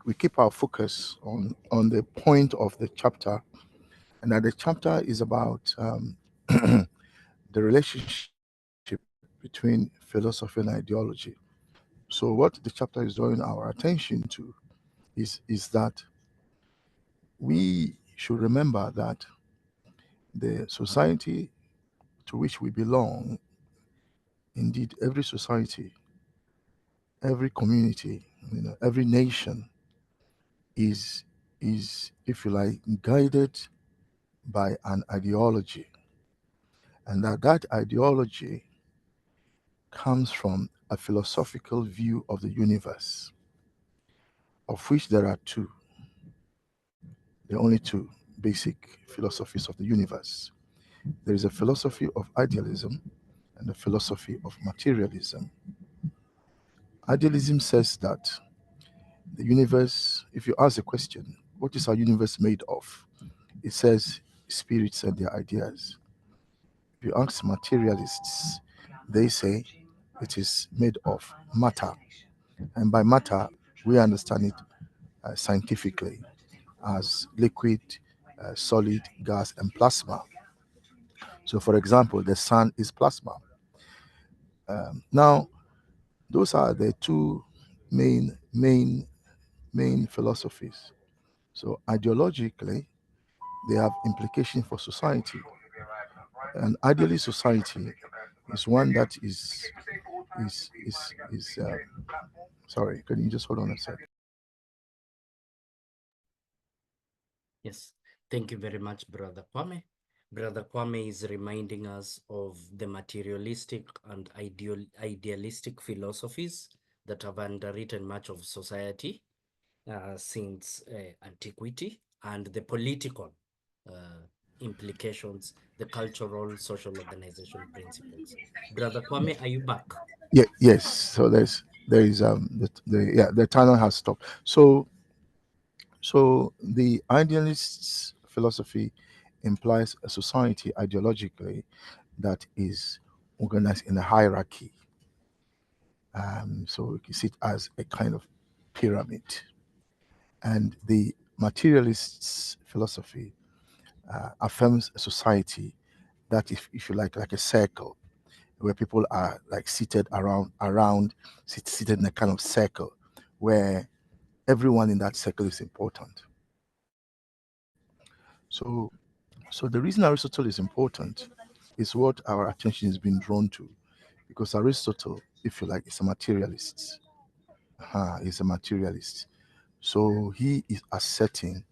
we keep our focus on the point of the chapter, and that the chapter is about the relationship between philosophy and ideology. So what the chapter is drawing our attention to is that we should remember that the society to which we belong, indeed every society, every community, every nation is, if you like, guided by an ideology, and that ideology comes from a philosophical view of the universe, of which there are two. There are only two basic philosophies of the universe. There is a philosophy of idealism and a philosophy of materialism. Idealism says that the universe, if you ask the question, what is our universe made of? It says spirits and their ideas. If you ask materialists, they say it is made of matter. And by matter, we understand it scientifically as liquid, solid, gas, and plasma. So, for example, the sun is plasma. Now, those are the two main philosophies. So, ideologically, they have implication for society. An idealist society is one that is sorry, can you just hold on a second? Yes, thank you very much, Brother Kwame. Brother Kwame is reminding us of the materialistic and idealistic philosophies that have underwritten much of society since antiquity, and the political implications, the cultural, social organization principles. Brother Kwame, are you back? Yeah, yes. So there is the tunnel has stopped. So the idealist's philosophy implies a society ideologically that is organized in a hierarchy. So you see it as a kind of pyramid. And the materialist's philosophy affirms a society that, if you like a circle, where people are like seated seated in a kind of circle, where everyone in that circle is important. So the reason Aristotle is important is what our attention has been drawn to, because Aristotle, if you like, is a materialist. He's a materialist. So he is asserting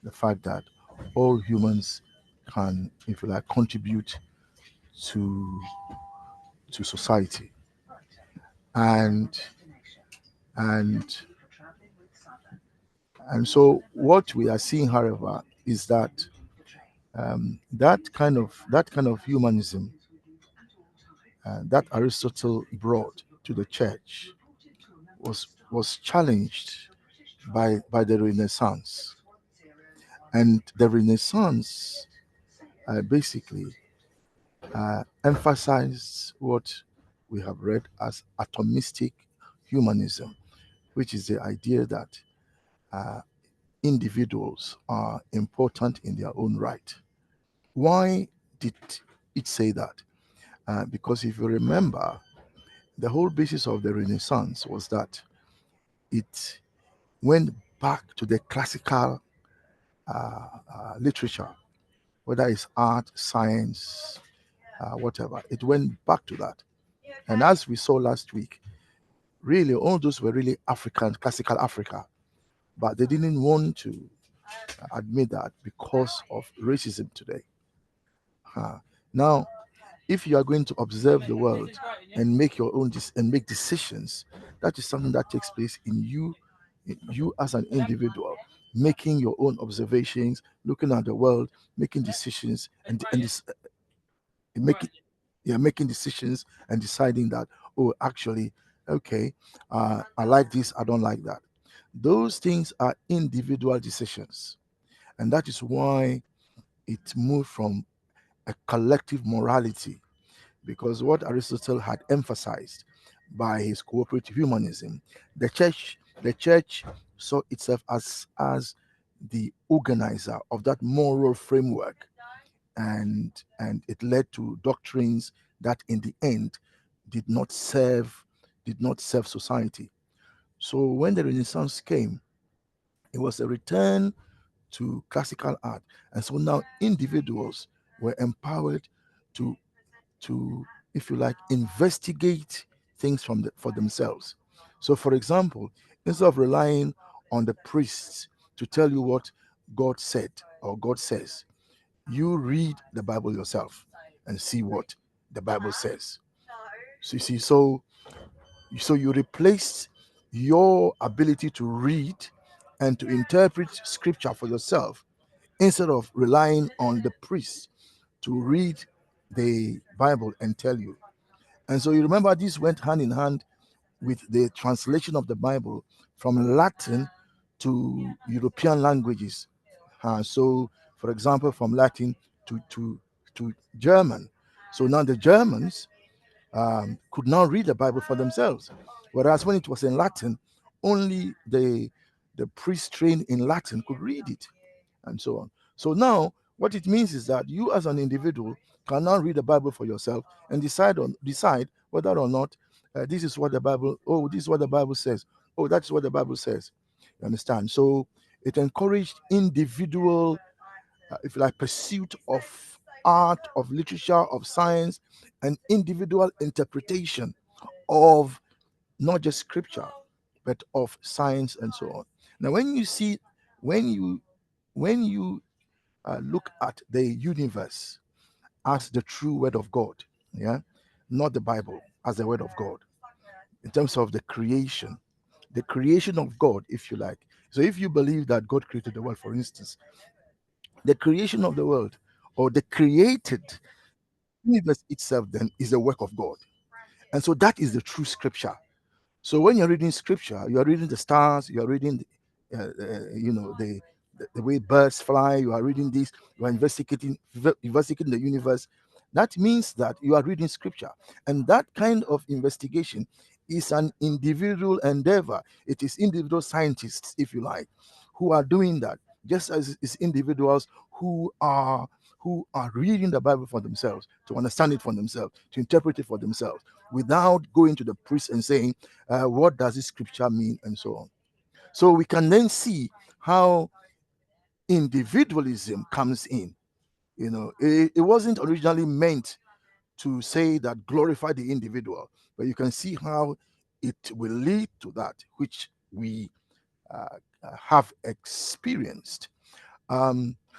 the fact that all humans can, if you like, contribute to society, and and and so what we are seeing, however, is that that kind of humanism that Aristotle brought to the church was challenged by the Renaissance, and the Renaissance basically emphasized what we have read as atomistic humanism, which is the idea that individuals are important in their own right. Why did it say that? Because if you remember, the whole basis of the Renaissance was that it went back to the classical literature, whether it's art, science, whatever. It went back to that. And as we saw last week, really all those were really African, classical Africa, but they didn't want to admit that because of racism today. Now, if you are going to observe the world and make your own and make decisions, that is something that takes place in you as an individual, making your own observations, looking at the world, making decisions, and this, making making decisions and deciding that, oh, actually, okay, I like this, I don't like that. Those things are individual decisions, and that is why it moved from a collective morality, because what Aristotle had emphasized by his cooperative humanism, the church saw itself as the organizer of that moral framework, and it led to doctrines that in the end did not serve society. So when the Renaissance came, it was a return to classical art, and so now individuals were empowered to if you like, investigate things for themselves. So for example, instead of relying on the priests to tell you what God said or God says, you read the Bible yourself and see what the Bible says. So you see, so you replace your ability to read and to interpret scripture for yourself, instead of relying on the priest to read the Bible and tell you. And so you remember this went hand in hand with the translation of the Bible from Latin to European languages. So, for example, from Latin to German. So now the Germans could now read the Bible for themselves, whereas when it was in Latin, only the priests trained in Latin could read it, and so on. So now, what it means is that you, as an individual, can now read the Bible for yourself and decide whether or not this is what the Bible. Oh, this is what the Bible says. Oh, that's what the Bible says. You understand? So it encouraged individual, if you like, pursuit of art, of literature, of science, and individual interpretation of not just scripture, but of science and so on. Now, when you look at the universe as the true word of God, yeah, not the Bible as the word of God, in terms of the creation of God, if you like. So, if you believe that God created the world, for instance, the creation of the world or the created universe itself then is the work of God, and so that is the true scripture. So when you're reading scripture, you are reading the stars, you are reading, the way birds fly. You are reading this. You are investigating the universe. That means that you are reading scripture, and that kind of investigation is an individual endeavor. It is individual scientists, if you like, who are doing that, just as it's individuals who are reading the Bible for themselves, to understand it for themselves, to interpret it for themselves, without going to the priest and saying, what does this scripture mean, and so on. So we can then see how individualism comes in. It wasn't originally meant to say that glorify the individual, but you can see how it will lead to that which we have experienced.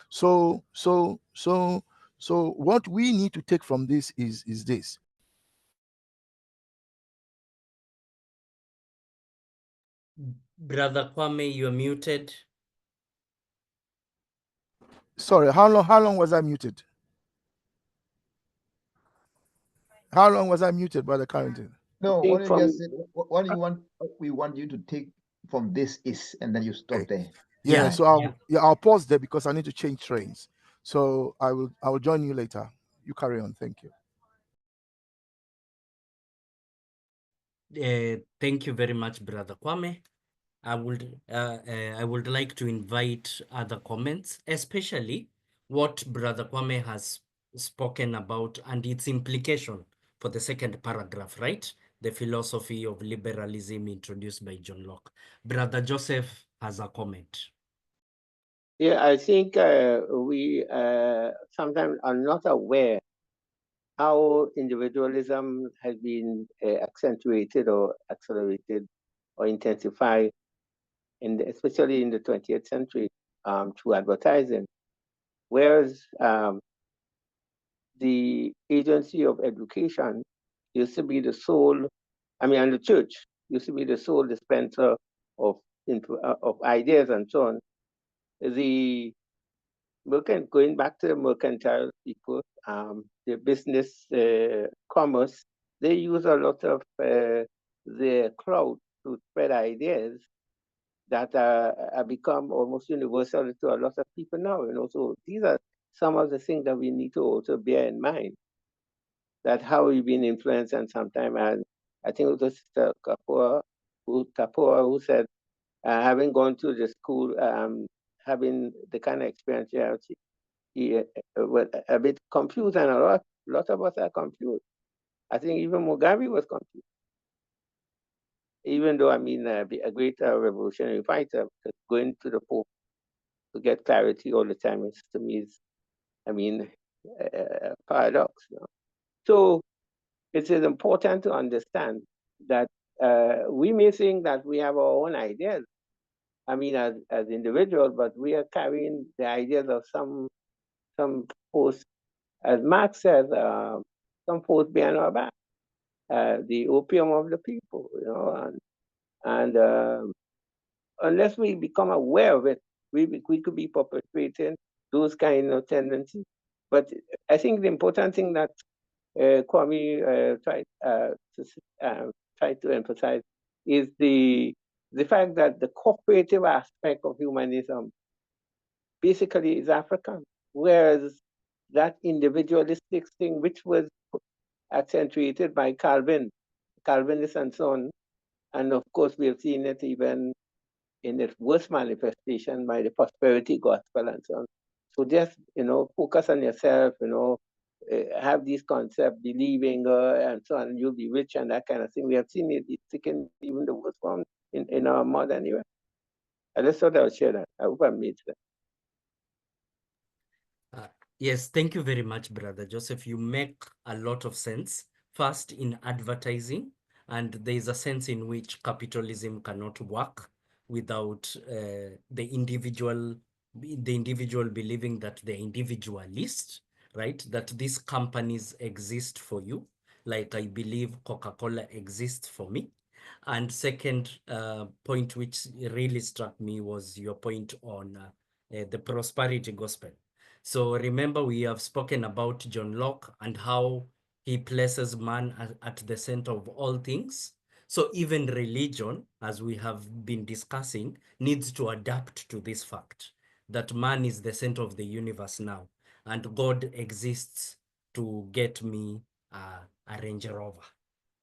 So what we need to take from this is this. Brother Kwame, you're muted. Sorry, how long was I muted? How long was I muted, Brother Carrington? No, think what you from just said, what do you want? We want you to take from this is, and then you stop Okay. there. Yeah, Yeah, so I'll pause there because I need to change trains. So I will join you later. You carry on. Thank you. Thank you very much, Brother Kwame. I would like to invite other comments, especially what Brother Kwame has spoken about and its implication for the second paragraph, right? The philosophy of liberalism introduced by John Locke. Brother Joseph has a comment. Yeah, I think we sometimes are not aware how individualism has been accentuated or accelerated or intensified, especially in the 20th century through advertising. Whereas the agency of education used to be the sole, and the church used to be the sole dispenser of ideas and so on. The going back to the mercantile people, the business commerce, they use a lot of their crowd to spread ideas that have become almost universal to a lot of people now. So these are some of the things that we need to also bear in mind. That how we've been influenced, and sometimes, and I think it was Sister Kapoor who said, having gone to the school, having the kind of experience he was a bit confused, and a lot of us are confused. I think even Mugabe was confused, even though a great revolutionary fighter, because going to the Pope to get clarity all the time is, to me, is, a paradox. So it is important to understand that we may think that we have our own ideas, as individuals, but we are carrying the ideas of some force, as Marx says, some force behind our back, the opium of the people, and unless we become aware of it, we could be perpetrating those kind of tendencies. But I think the important thing that Kwame tried to emphasize is the fact that the cooperative aspect of humanism basically is African, whereas that individualistic thing, which was accentuated by Calvinists and so on, and of course we have seen it even in its worst manifestation by the prosperity gospel and so on. So just, focus on yourself, have these concepts, believing and so on, you'll be rich and that kind of thing. We have seen it taken even the worst form in our modern era. I just thought I would share that. I hope I made that. Yes, thank you very much, Brother Joseph. You make a lot of sense. First, in advertising, and there is a sense in which capitalism cannot work without the individual believing that they're individualist, right? That these companies exist for you, like I believe Coca-Cola exists for me. And second point, which really struck me, was your point on the prosperity gospel. So remember, we have spoken about John Locke and how he places man at the center of all things. So even religion, as we have been discussing, needs to adapt to this fact that man is the center of the universe now, and God exists to get me a Range Rover.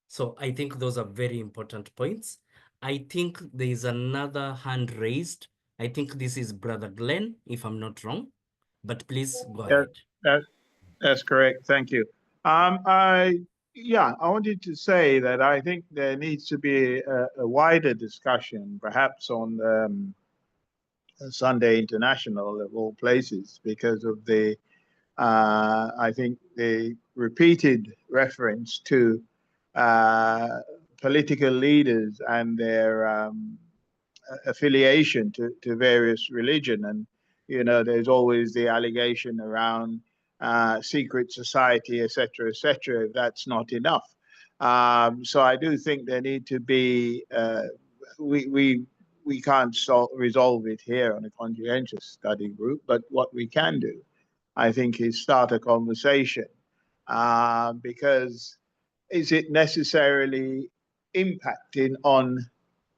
So I think those are very important points. I think there is another hand raised. I think this is Brother Glenn, if I'm not wrong. But please go ahead. That's correct. Thank you. I wanted to say that I think there needs to be a wider discussion, perhaps on Sunday International of all places, because of I think the repeated reference to political leaders and their affiliation to various religion. And, there's always the allegation around secret society, et cetera, that's not enough. So I do think there need to be, we can't resolve it here on a conscientious study group, but what we can do, I think, is start a conversation, because is it necessarily impacting on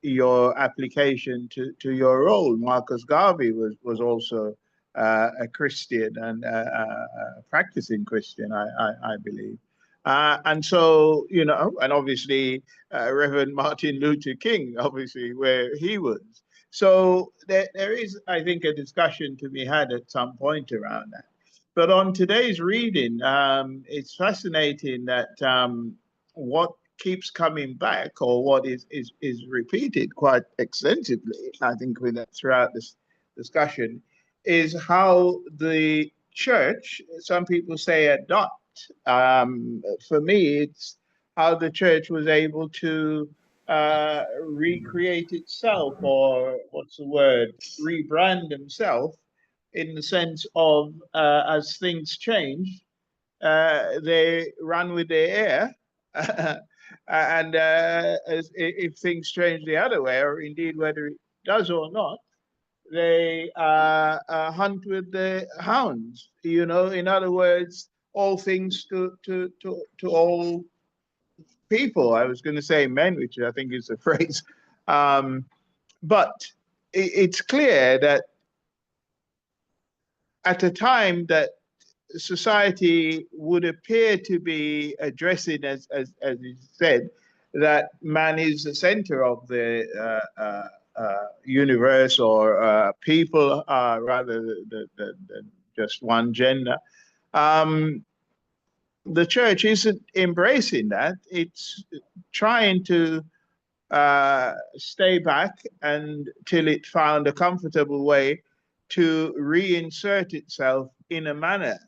your application to your role? Marcus Garvey was also a Christian and a practicing Christian, I believe. And so, and obviously Reverend Martin Luther King, obviously, where he was. So there is, I think, a discussion to be had at some point around that. But on today's reading, it's fascinating that what keeps coming back, or what is repeated quite extensively, I think, throughout this discussion, is how the church, some people say adopt. For me, it's how the church was able to recreate itself, or what's the word, rebrand themselves, in the sense of as things change, they run with their air. And if things change the other way, or indeed whether it does or not, they hunt with the hounds. You know, in other words, all things to all people. I was going to say men, which I think is a phrase, but it's clear that at a time that society would appear to be addressing, as you said, that man is the center of the universe, or people rather than just one gender. The church isn't embracing that. It's trying to stay back until it found a comfortable way to reinsert itself in a manner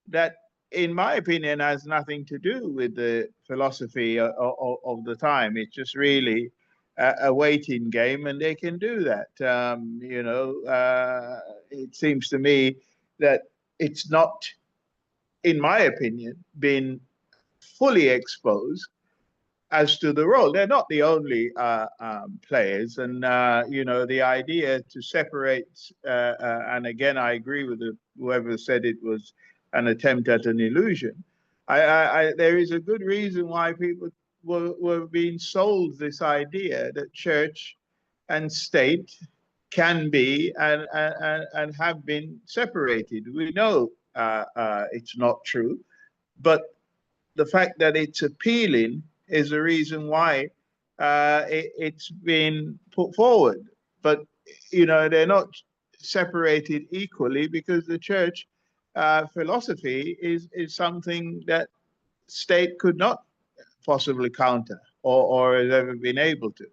that, in my opinion, has nothing to do with the philosophy of the time. It's just really a waiting game, and they can do that. It seems to me that it's not, in my opinion, been fully exposed as to the role. They're not the only players, and the idea to separate. And again, I agree with whoever said it was an attempt at an illusion. There is a good reason why people were being sold this idea that church and state can be and have been separated. We know it's not true, but the fact that it's appealing is the reason why it's been put forward. But they're not separated equally, because the church philosophy is something that state could not possibly counter, or has ever been able to.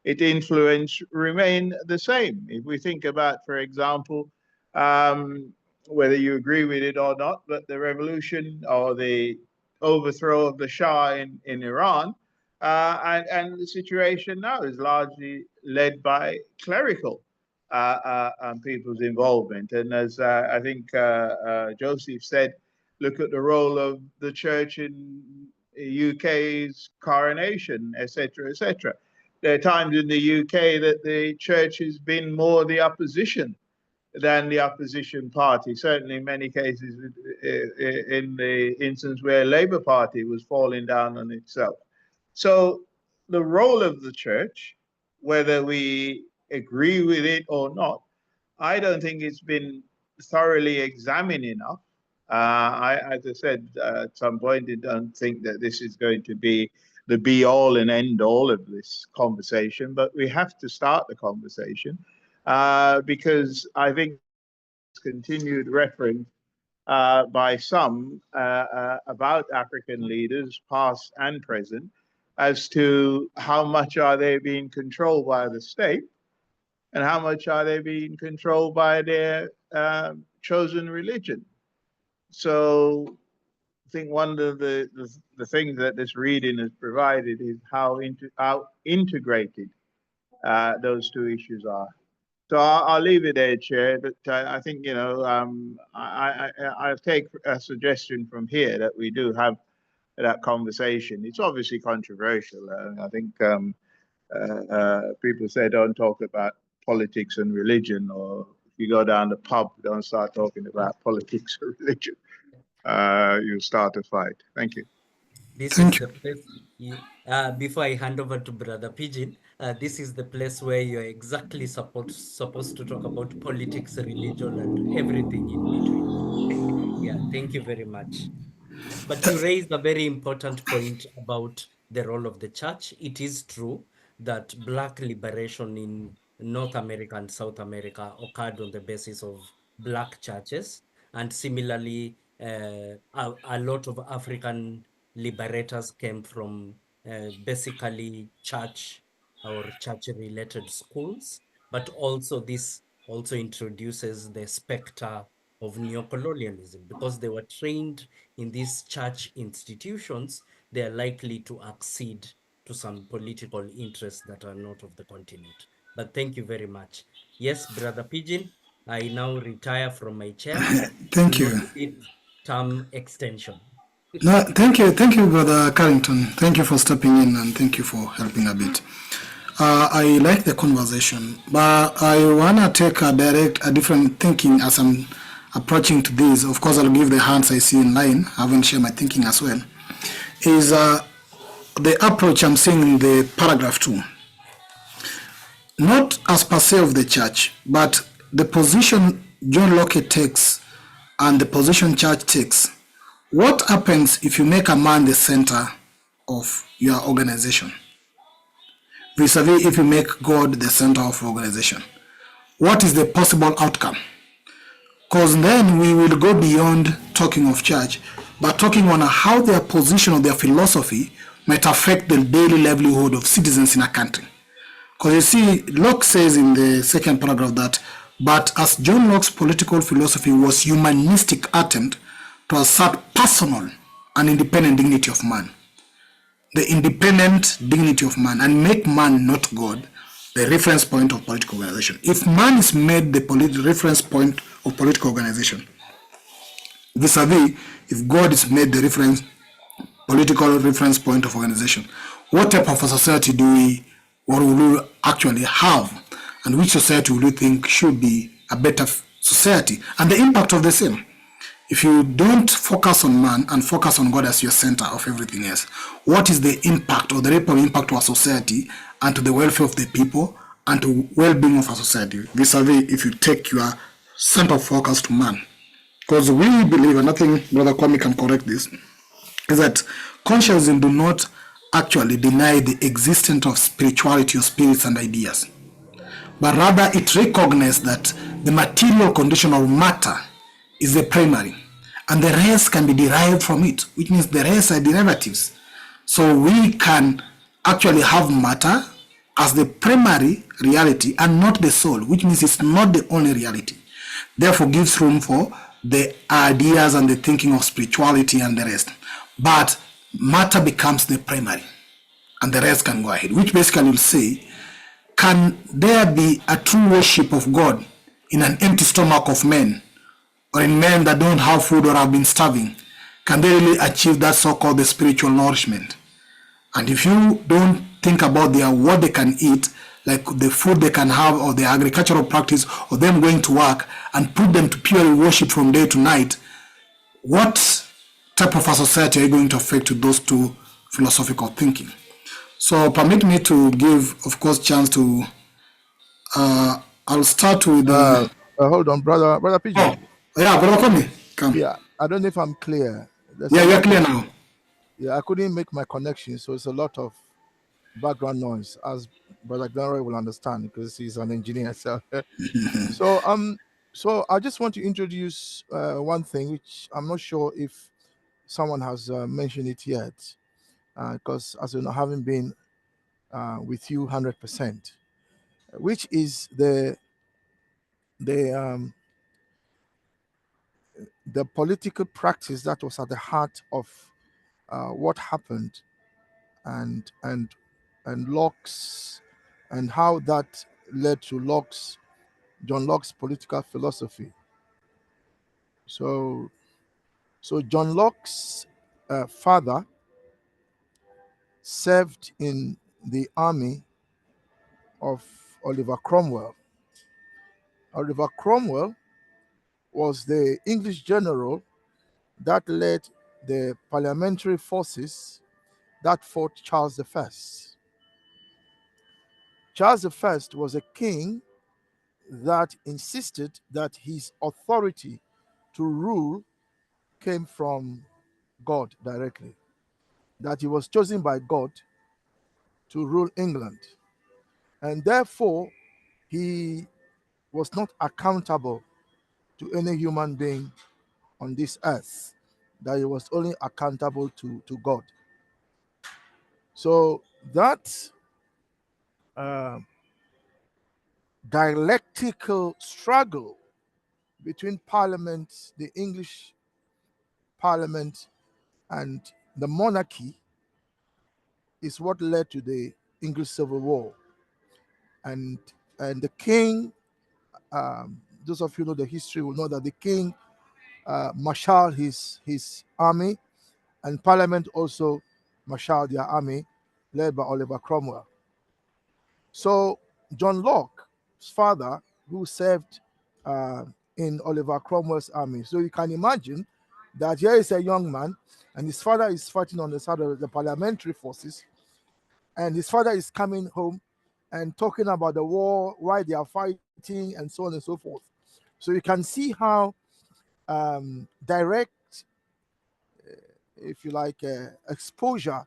Its influence remain the same. If we think about, for example, whether you agree with it or not, but the revolution or the overthrow of the Shah in Iran, and the situation now is largely led by clerical people's involvement. And as I think Joseph said, look at the role of the church in UK's coronation, etc., etc. There are times in the UK that the church has been more the opposition than the opposition party. Certainly in many cases, in the instance where Labour Party was falling down on itself. So the role of the church, whether we agree with it or not, I don't think it's been thoroughly examined enough. As I said at some point, I don't think that this is going to be the be all and end all of this conversation, but we have to start the conversation because I think continued reference by some about African leaders, past and present, as to how much are they being controlled by the state and how much are they being controlled by their chosen religion. So I think one of the things that this reading has provided is how integrated those two issues are. So I'll leave it there, Chair. But I think I take a suggestion from here that we do have that conversation. It's obviously controversial. I think people say don't talk about politics and religion, or if you go down the pub, don't start talking about politics or religion. You'll start a fight. Thank you. This Thank is you. the place, before I hand over to Brother Pigeon, this is the place where you're exactly supposed to talk about politics, religion, and everything in between. Yeah, thank you very much. But you raised a very important point about the role of the church. It is true that Black liberation in North America and South America occurred on the basis of Black churches. And similarly, a lot of African liberators came from basically church or church-related schools, but also this also introduces the specter of neocolonialism. Because they were trained in these church institutions, they are likely to accede to some political interests that are not of the continent. But thank you very much. Yes, Brother Pigeon, I now retire from my chair to Thank not you. seek term extension. No, thank you, Brother Carrington. Thank you for stepping in and thank you for helping a bit. I like the conversation, but I wanna take a different thinking as I'm approaching to this. Of course, I'll give the hands I see in line. I haven't shared my thinking as well. Is the approach I'm seeing in the paragraph 2, not as per se of the church, but the position John Locke takes and the position church takes. What happens if you make a man the center of your organization? Vis-a-vis if you make God the center of your organization. What is the possible outcome? Because then we will go beyond talking of church, but talking on how their position or their philosophy might affect the daily livelihood of citizens in a country. Because you see, Locke says in the second paragraph that, but as John Locke's political philosophy was humanistic attempt to assert personal and independent dignity of man, the independent dignity of man, and make man not God the reference point of political organization. If man is made the reference point of political organization, vis-a-vis if God is made the political reference point of organization, what type of a society do we, or will we actually have, and which society will we think should be a better society, and the impact of the same? If you don't focus on man and focus on God as your center of everything else, what is the impact or the ripple impact to our society and to the welfare of the people and to well-being of our society, vis-a-vis if you take your center of focus to man? Because we believe, and I think Brother Kwame can correct this, is that consciousness do not actually deny the existence of spirituality or spirits and ideas, but rather it recognizes that the material condition of matter is the primary, and the rest can be derived from it, which means the rest are derivatives. So we can actually have matter as the primary reality and not the soul, which means it's not the only reality. Therefore gives room for the ideas and the thinking of spirituality and the rest. But matter becomes the primary and the rest can go ahead, which basically will say, can there be a true worship of God in an empty stomach of men, or in men that don't have food or have been starving? Can they really achieve that so-called the spiritual nourishment? And if you don't think about what they can eat, like the food they can have, or the agricultural practice, or them going to work, and put them to purely worship from day to night, what type of a society are you going to affect to those two philosophical thinking? So permit me to give, of course, chance to, I'll start with Hold on, brother Pigeon. oh, yeah, Brother Kwame, come. Yeah, I don't know if I'm clear. There's Yeah, a you're lot clear of, now. yeah, I couldn't make my connection, so it's a lot of background noise, as Brother Glenroy will understand because he's an engineer. So, so I just want to introduce one thing which I'm not sure if someone has mentioned it yet, because as you know, having been with you 100%, which is the the political practice that was at the heart of what happened, and Locke's, and how that led to John Locke's political philosophy. So John Locke's father served in the army of Oliver Cromwell. Oliver Cromwell was the English general that led the parliamentary forces that fought Charles I. Charles I was a king that insisted that his authority to rule came from God directly, that he was chosen by God to rule England. And therefore, he was not accountable to any human being on this earth, that he was only accountable to God. So that dialectical struggle between Parliament, the English Parliament, and the monarchy is what led to the English Civil War. And the king, those of you who know the history will know that the king marshaled his army, and Parliament also marshaled their army, led by Oliver Cromwell. So John Locke's father, who served in Oliver Cromwell's army. So you can imagine that here is a young man, and his father is fighting on the side of the parliamentary forces, and his father is coming home and talking about the war, why they are fighting, and so on and so forth. So you can see how direct, if you like, exposure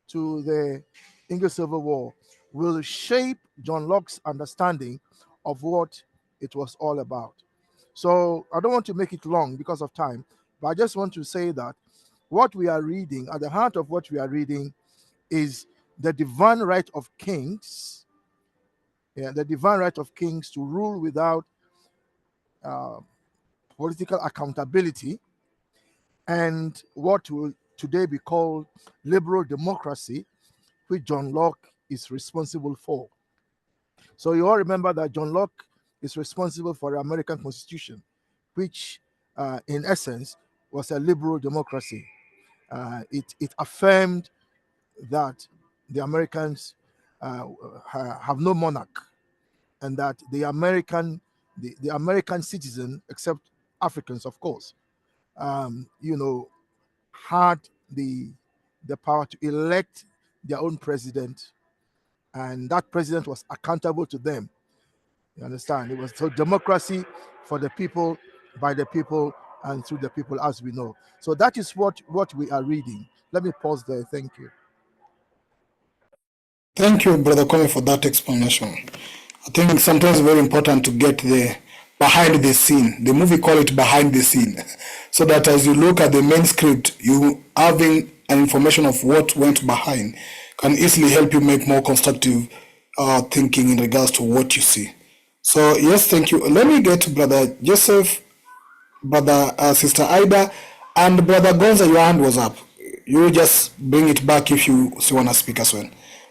to the English Civil War will shape John Locke's understanding of what it was all about. So I don't want to make it long because of time, but I just want to say that what we are reading, at the heart of what we are reading, is the divine right of kings, the divine right of kings to rule without uh, political accountability, and what will today be called liberal democracy, which John Locke is responsible for. So you all remember that John Locke is responsible for the American Constitution, which in essence was a liberal democracy. It affirmed that the Americans have no monarch, and that the American citizen, except Africans, of course, had the power to elect their own president, and that president was accountable to them. You understand? It was so democracy for the people, by the people, and through the people, as we know. So that is what we are reading. Let me pause there. Thank you. Thank you, Brother Kwame, for that explanation. I think sometimes it's very important to get the behind the scene. The movie call it behind the scene, so that as you look at the main script, you having an information of what went behind can easily help you make more constructive thinking in regards to what you see. So yes, thank you. Let me get to Brother Joseph, Brother Sister Ida, and Brother Gonza. Your hand was up. You just bring it back if you still want to speak as well.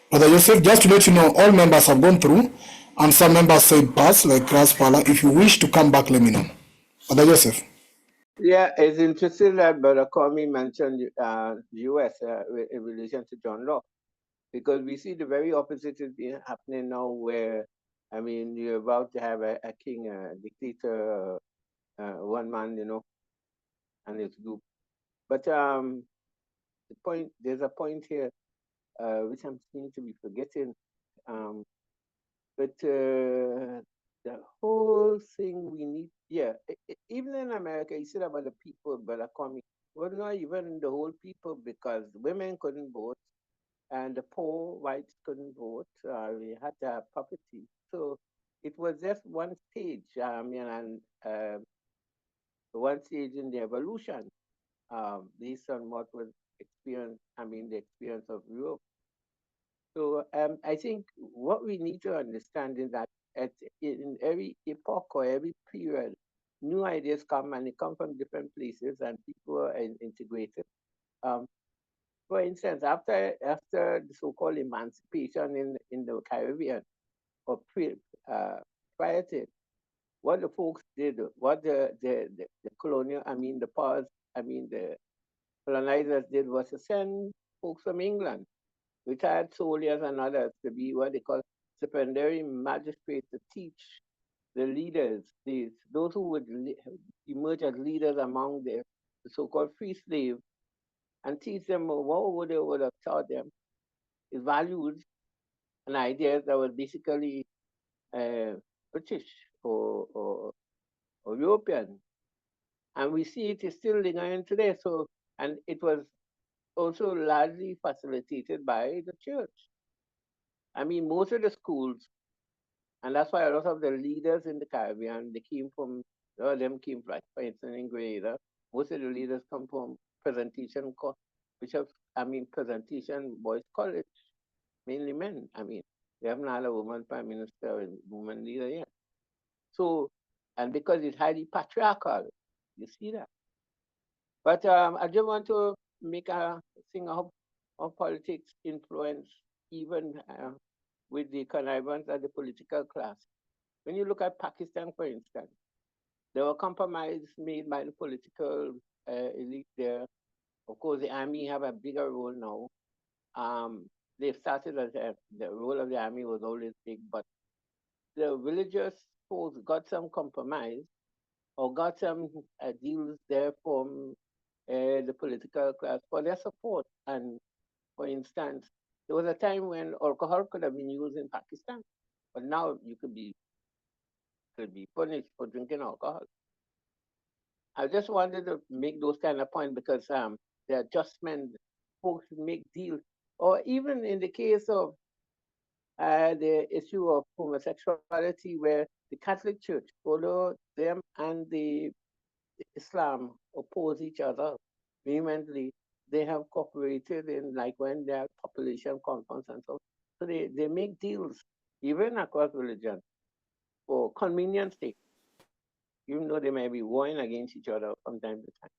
Brother Joseph, just to let you know, all members have gone through, and some members said pass, like Raspala. If you wish to come back, let me know. Brother Joseph. Yeah, it's interesting that Brother Kwame mentioned the US in relation to John Locke, because we see the very opposite is happening now, where, I mean, you're about to have a king, a dictator, one man, and his group. But there's a point here which I'm seeming to be forgetting. But the whole thing we need, even in America, you said about the people, but well, not even the whole people, because women couldn't vote and the poor whites couldn't vote. We had to have property. So it was just one stage, and one stage in the evolution, based on what was the experience of Europe. So I think what we need to understand is that in every epoch or every period, new ideas come, and they come from different places, and people are integrated. For instance, after the so-called emancipation in the Caribbean, or prior to it, what the folks did, what the colonial, the powers, the colonizers did, was to send folks from England, retired soldiers and others, to be what they call secondary magistrates, to teach the leaders, those who would emerge as leaders among the so-called free slaves, and teach them what they would have taught them is values and ideas that were basically British or European. And we see it is still lingering today. So, and it was also largely facilitated by the church. Most of the schools, and that's why a lot of the leaders in the Caribbean, a lot of them came, like, for instance, in Grenada, most of the leaders come from Presentation Presentation Boys College, mainly men. They haven't had a woman prime minister and woman leader yet. So, and because it's highly patriarchal, you see that. But I just want to make a thing of politics influence even with the connivance of the political class. When you look at Pakistan, for instance, there were compromises made by the political elite there. Of course, the army have a bigger role now. They've started as the role of the army was always big, but the religious folks got some compromise or got some deals there from the political class for their support. And for instance, there was a time when alcohol could have been used in Pakistan, but now you could be punished for drinking alcohol. I just wanted to make those kind of points because the adjustment, folks make deals, or even in the case of the issue of homosexuality, where the Catholic Church, although them and the Islam oppose each other vehemently, they have cooperated in, like when there are population conference and so. So they make deals even across religion for convenience sake, even though they may be warring against each other from time to time.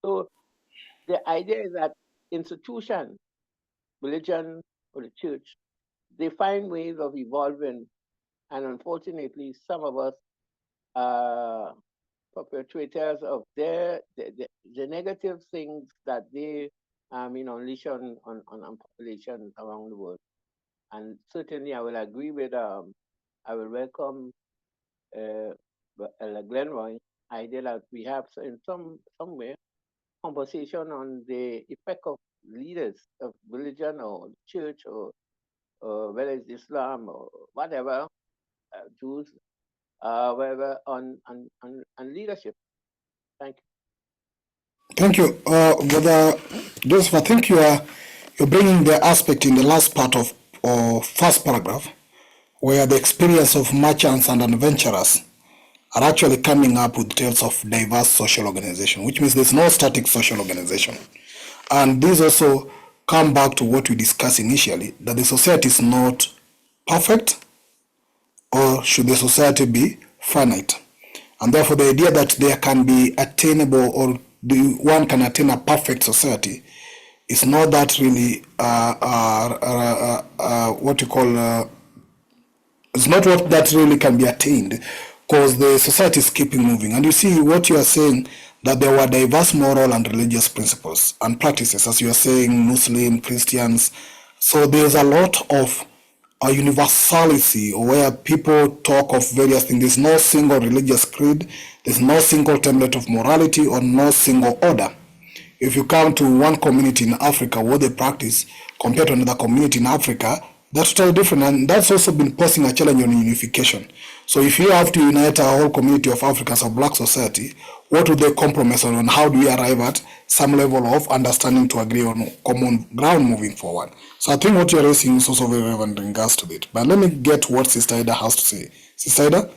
So the idea is that institution, religion or the church, they find ways of evolving, and unfortunately, some of us are perpetrators of the negative things that they unleash on populations around the world. And certainly, I will agree with I will welcome Glenroy idea that we have in some way conversation on the effect of leaders of religion or church or whether it's Islam or whatever, Jews, whatever on leadership. Thank you. Thank you, Brother Joseph. I think you're bringing the aspect in the last part of first paragraph, where the experience of merchants and adventurers are actually coming up with tales of diverse social organization, which means there's no static social organization. And these also come back to what we discussed initially, that the society is not perfect, or should the society be finite? And therefore the idea that there can be attainable or one can attain a perfect society is not that really what you call it's not what that really can be attained, because the society is keeping moving. And you see what you are saying, that there were diverse moral and religious principles and practices, as you are saying, Muslim, Christians. So there's a lot of universality where people talk of various things. There's no single religious creed, there's no single template of morality, or no single order. If you come to one community in Africa, what they practice compared to another community in Africa, that's totally different. And that's also been posing a challenge on unification. So if you have to unite a whole community of Africans or black society, what would they compromise on, and how do we arrive at some level of understanding to agree on common ground moving forward? So I think what you're raising is also very relevant in regards to it. But let me get what Sister Ida has to say. Sister Ida?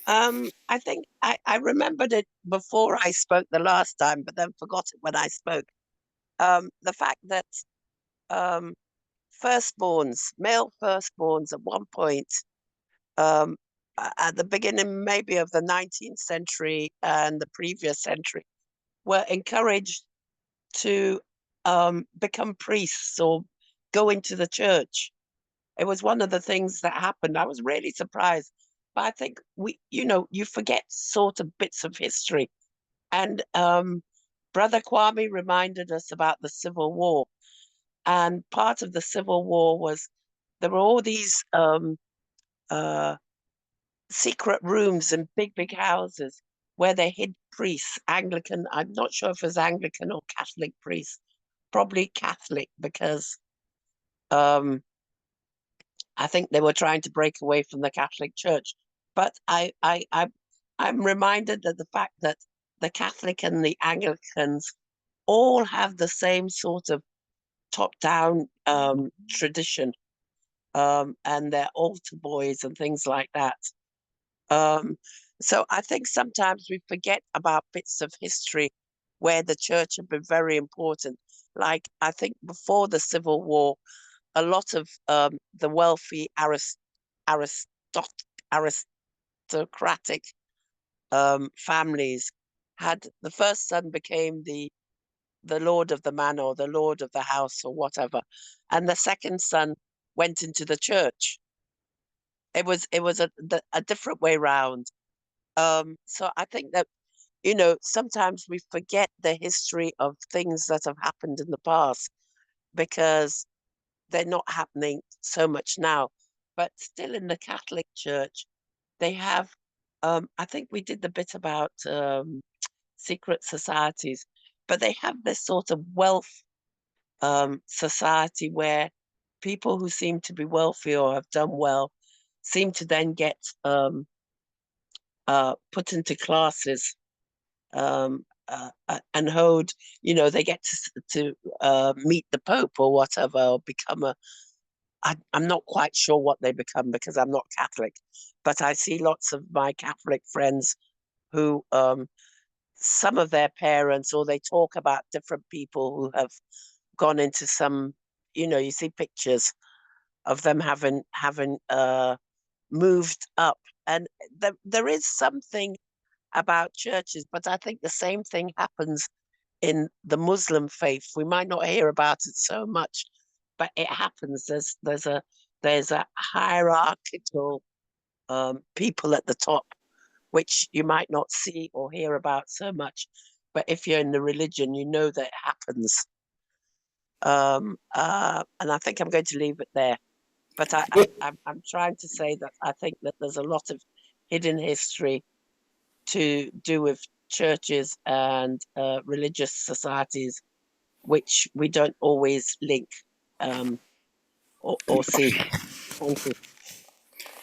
I think I remembered it before I spoke the last time, but then forgot it when I spoke. The fact that male firstborns at one point, at the beginning maybe of the 19th century and the previous century, were encouraged to become priests or go into the church. It was one of the things that happened. I was really surprised. But I think you forget sort of bits of history. And Brother Kwame reminded us about the Civil War. And part of the Civil War was there were all these secret rooms in big houses where they hid priests, Anglican. I'm not sure if it was Anglican or Catholic priests, probably Catholic, because I think they were trying to break away from the Catholic Church. But I'm reminded of the fact that the Catholic and the Anglicans all have the same sort of top-down tradition, and they're altar boys and things like that. So I think sometimes we forget about bits of history where the church have been very important. Like I think before the Civil War, a lot of the wealthy aristocratic families had the first son became the lord of the manor or the lord of the house or whatever, and the second son went into the church. It was a different way round. So I think that, you know, sometimes we forget the history of things that have happened in the past because they're not happening so much now. But still in the Catholic Church, they have, I think we did the bit about secret societies, but they have this sort of wealth society where people who seem to be wealthy or have done well seem to then get put into classes and hold, you know, they get to meet the Pope or whatever, or become I'm not quite sure what they become because I'm not Catholic, but I see lots of my Catholic friends who some of their parents, or they talk about different people who have gone into some, you know, you see pictures of them having moved up, and there is something about churches, but I think the same thing happens in the Muslim faith. We might not hear about it so much, but it happens. There's a hierarchical people at the top, which you might not see or hear about so much. But if you're in the religion, you know that it happens. And I think I'm going to leave it there. But I'm trying to say that I think that there's a lot of hidden history to do with churches and religious societies, which we don't always link or see. Thank you.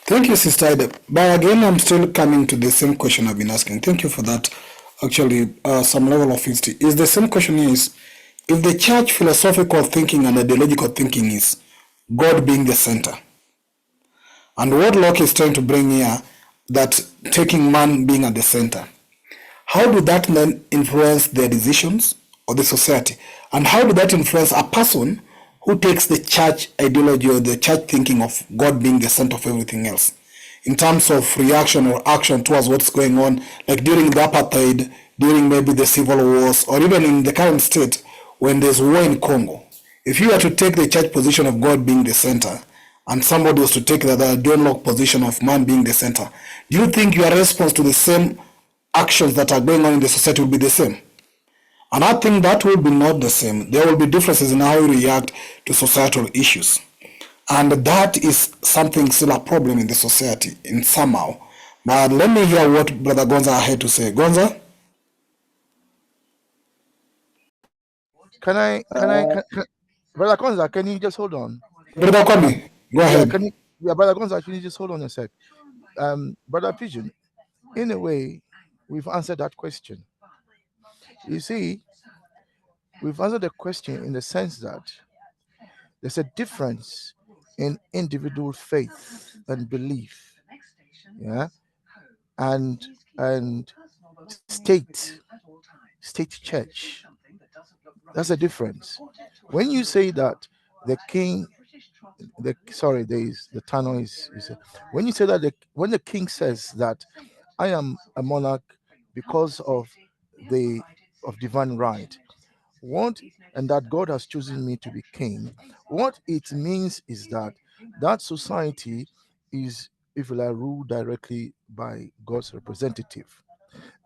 Thank you, Sister Ida. But again, I'm still coming to the same question I've been asking. Thank you for that. Actually, some level of history. Is the same question is, if the church philosophical thinking and ideological thinking is God being the center, and what Locke is trying to bring here, that taking man being at the center, how do that then influence their decisions or the society? And how do that influence a person who takes the church ideology or the church thinking of God being the center of everything else, in terms of reaction or action towards what's going on, like during the apartheid, during maybe the civil wars, or even in the current state when there's war in Congo? If you were to take the church position of God being the center, and somebody was to take the John Locke position of man being the center, do you think your response to the same actions that are going on in the society will be the same? And I think that will be not the same. There will be differences in how we react to societal issues. And that is something still a problem in the society in somehow. But let me hear what Brother Gonza had to say. Gonza? Brother Konza, can you just hold on? Brother Kwame, go ahead. Brother Konza, can you just hold on a sec? Brother Pigeon, in a way, we've answered that question. You see, we've answered the question in the sense that there's a difference in individual faith and belief, yeah, and state church. That's a difference. When you say that the king, the tunnel is when you say that when the king says that I am a monarch because of divine right, and that God has chosen me to be king, what it means is that that society is, if you like, ruled directly by God's representative.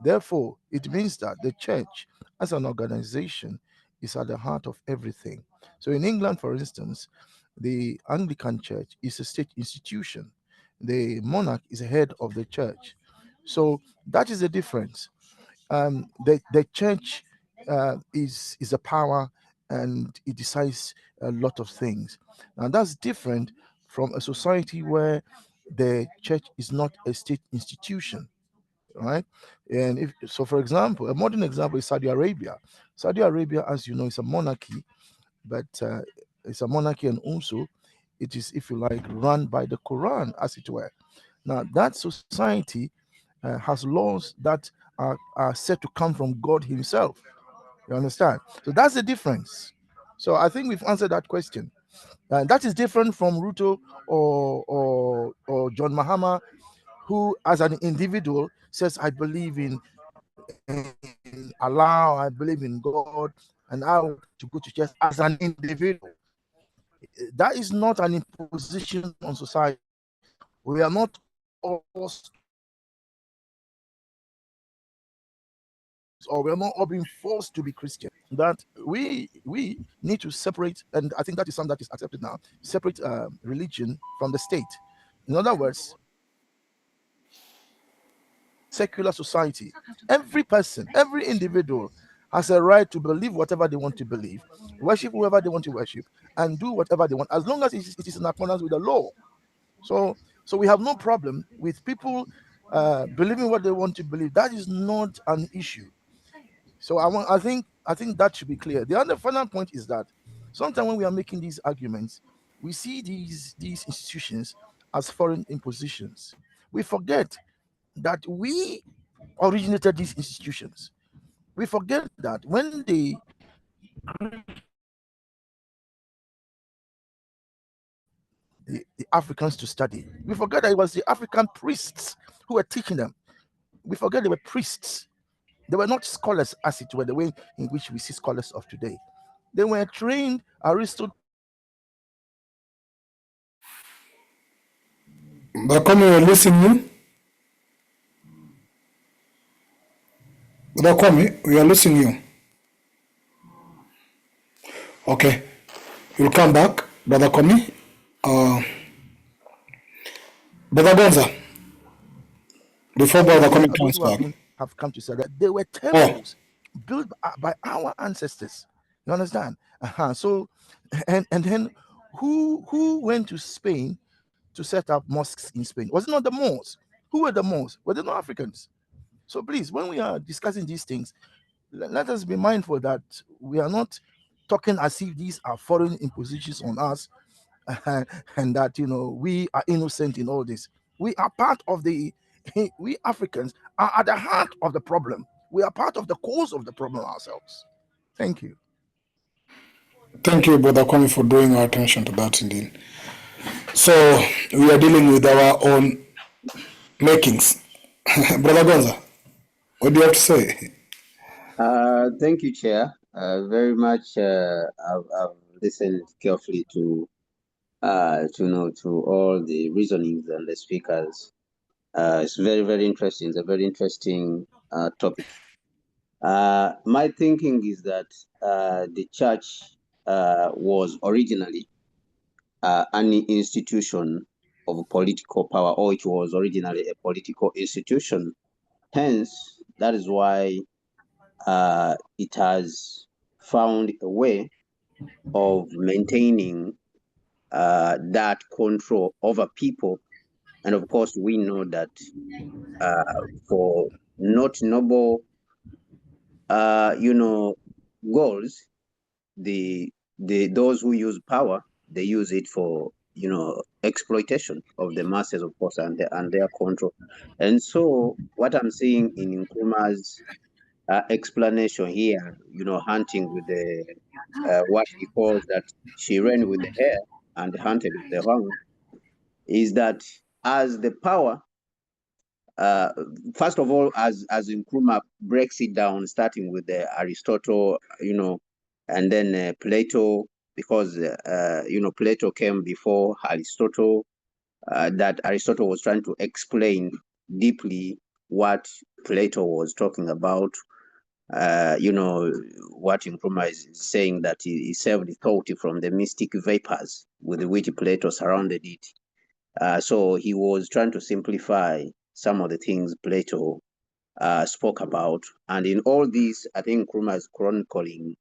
Therefore, it means that the church as an organization is at the heart of everything. So in England, for instance, the Anglican Church is a state institution. The monarch is the head of the church. So that is the difference. The church is a power, and it decides a lot of things. Now that's different from a society where the church is not a state institution, right? And if so, for example, a modern example is Saudi Arabia. Saudi Arabia, as you know, is a monarchy, but it's a monarchy, and also it is, if you like, run by the Quran, as it were. Now that society has laws that are said to come from God Himself. You understand? So that's the difference. So I think we've answered that question. And that is different from Ruto or John Mahama, who, as an individual, says, I believe in Allah, I believe in God, and I want to go to church as an individual. That is not an imposition on society. We are not all, or we are not all being forced to be Christian. That we need to separate, and I think that is something that is accepted now. Separate religion from the state. In other words, secular society, every person, every individual has a right to believe whatever they want to believe, worship whoever they want to worship, and do whatever they want, as long as it is in accordance with the law. So we have no problem with people believing what they want to believe. That is not an issue. So I think that should be clear. The other final point is that sometimes when we are making these arguments, we see these institutions as foreign impositions. We forget that we originated these institutions. We forget that when the Africans to study, we forget that it was the African priests who were teaching them. We forget they were priests. They were not scholars, as it were, the way in which we see scholars of today. They were trained. Aristotle. Bakome, we're listening you. Bakome, we are listening you. Okay, you'll come back, Brother Komi. Brother Gonza, before Brother Komi Those comes who back. have come to say that they were Oh, temples built by our ancestors. You understand? So, and then who went to Spain to set up mosques in Spain? Was it not the Moors? Who were the Moors? Were they not Africans? So please, when we are discussing these things, let us be mindful that we are not talking as if these are foreign impositions on us, and that we are innocent in all this. We are part of the we Africans are at the heart of the problem. We are part of the cause of the problem ourselves. Thank you. thank you, Brother Komi, for drawing our attention to that indeed. So we are dealing with our own makings. Brother Gonza, what do you have to say? Thank you, Chair. Very much. I've listened carefully to all the reasonings and the speakers. It's very, very interesting. It's a very interesting topic. My thinking is that the church was originally an institution of political power, or it was originally a political institution. Hence, that is why it has found a way of maintaining that control over people. And of course, we know that for not noble, goals, those who use power, they use it for exploitation of the masses, of course, and their control. And so, what I'm seeing in Nkrumah's explanation here, hunting with the what he calls that she ran with the hare and hunted with the hound, is that as the power, first of all, as Nkrumah breaks it down, starting with the Aristotle, and then Plato, because Plato came before Aristotle. That Aristotle was trying to explain deeply what Plato was talking about. What Nkrumah is saying, that he saved thought from the mystic vapors with which Plato surrounded it. So he was trying to simplify some of the things Plato spoke about. And in all this, I think Nkrumah is chronicling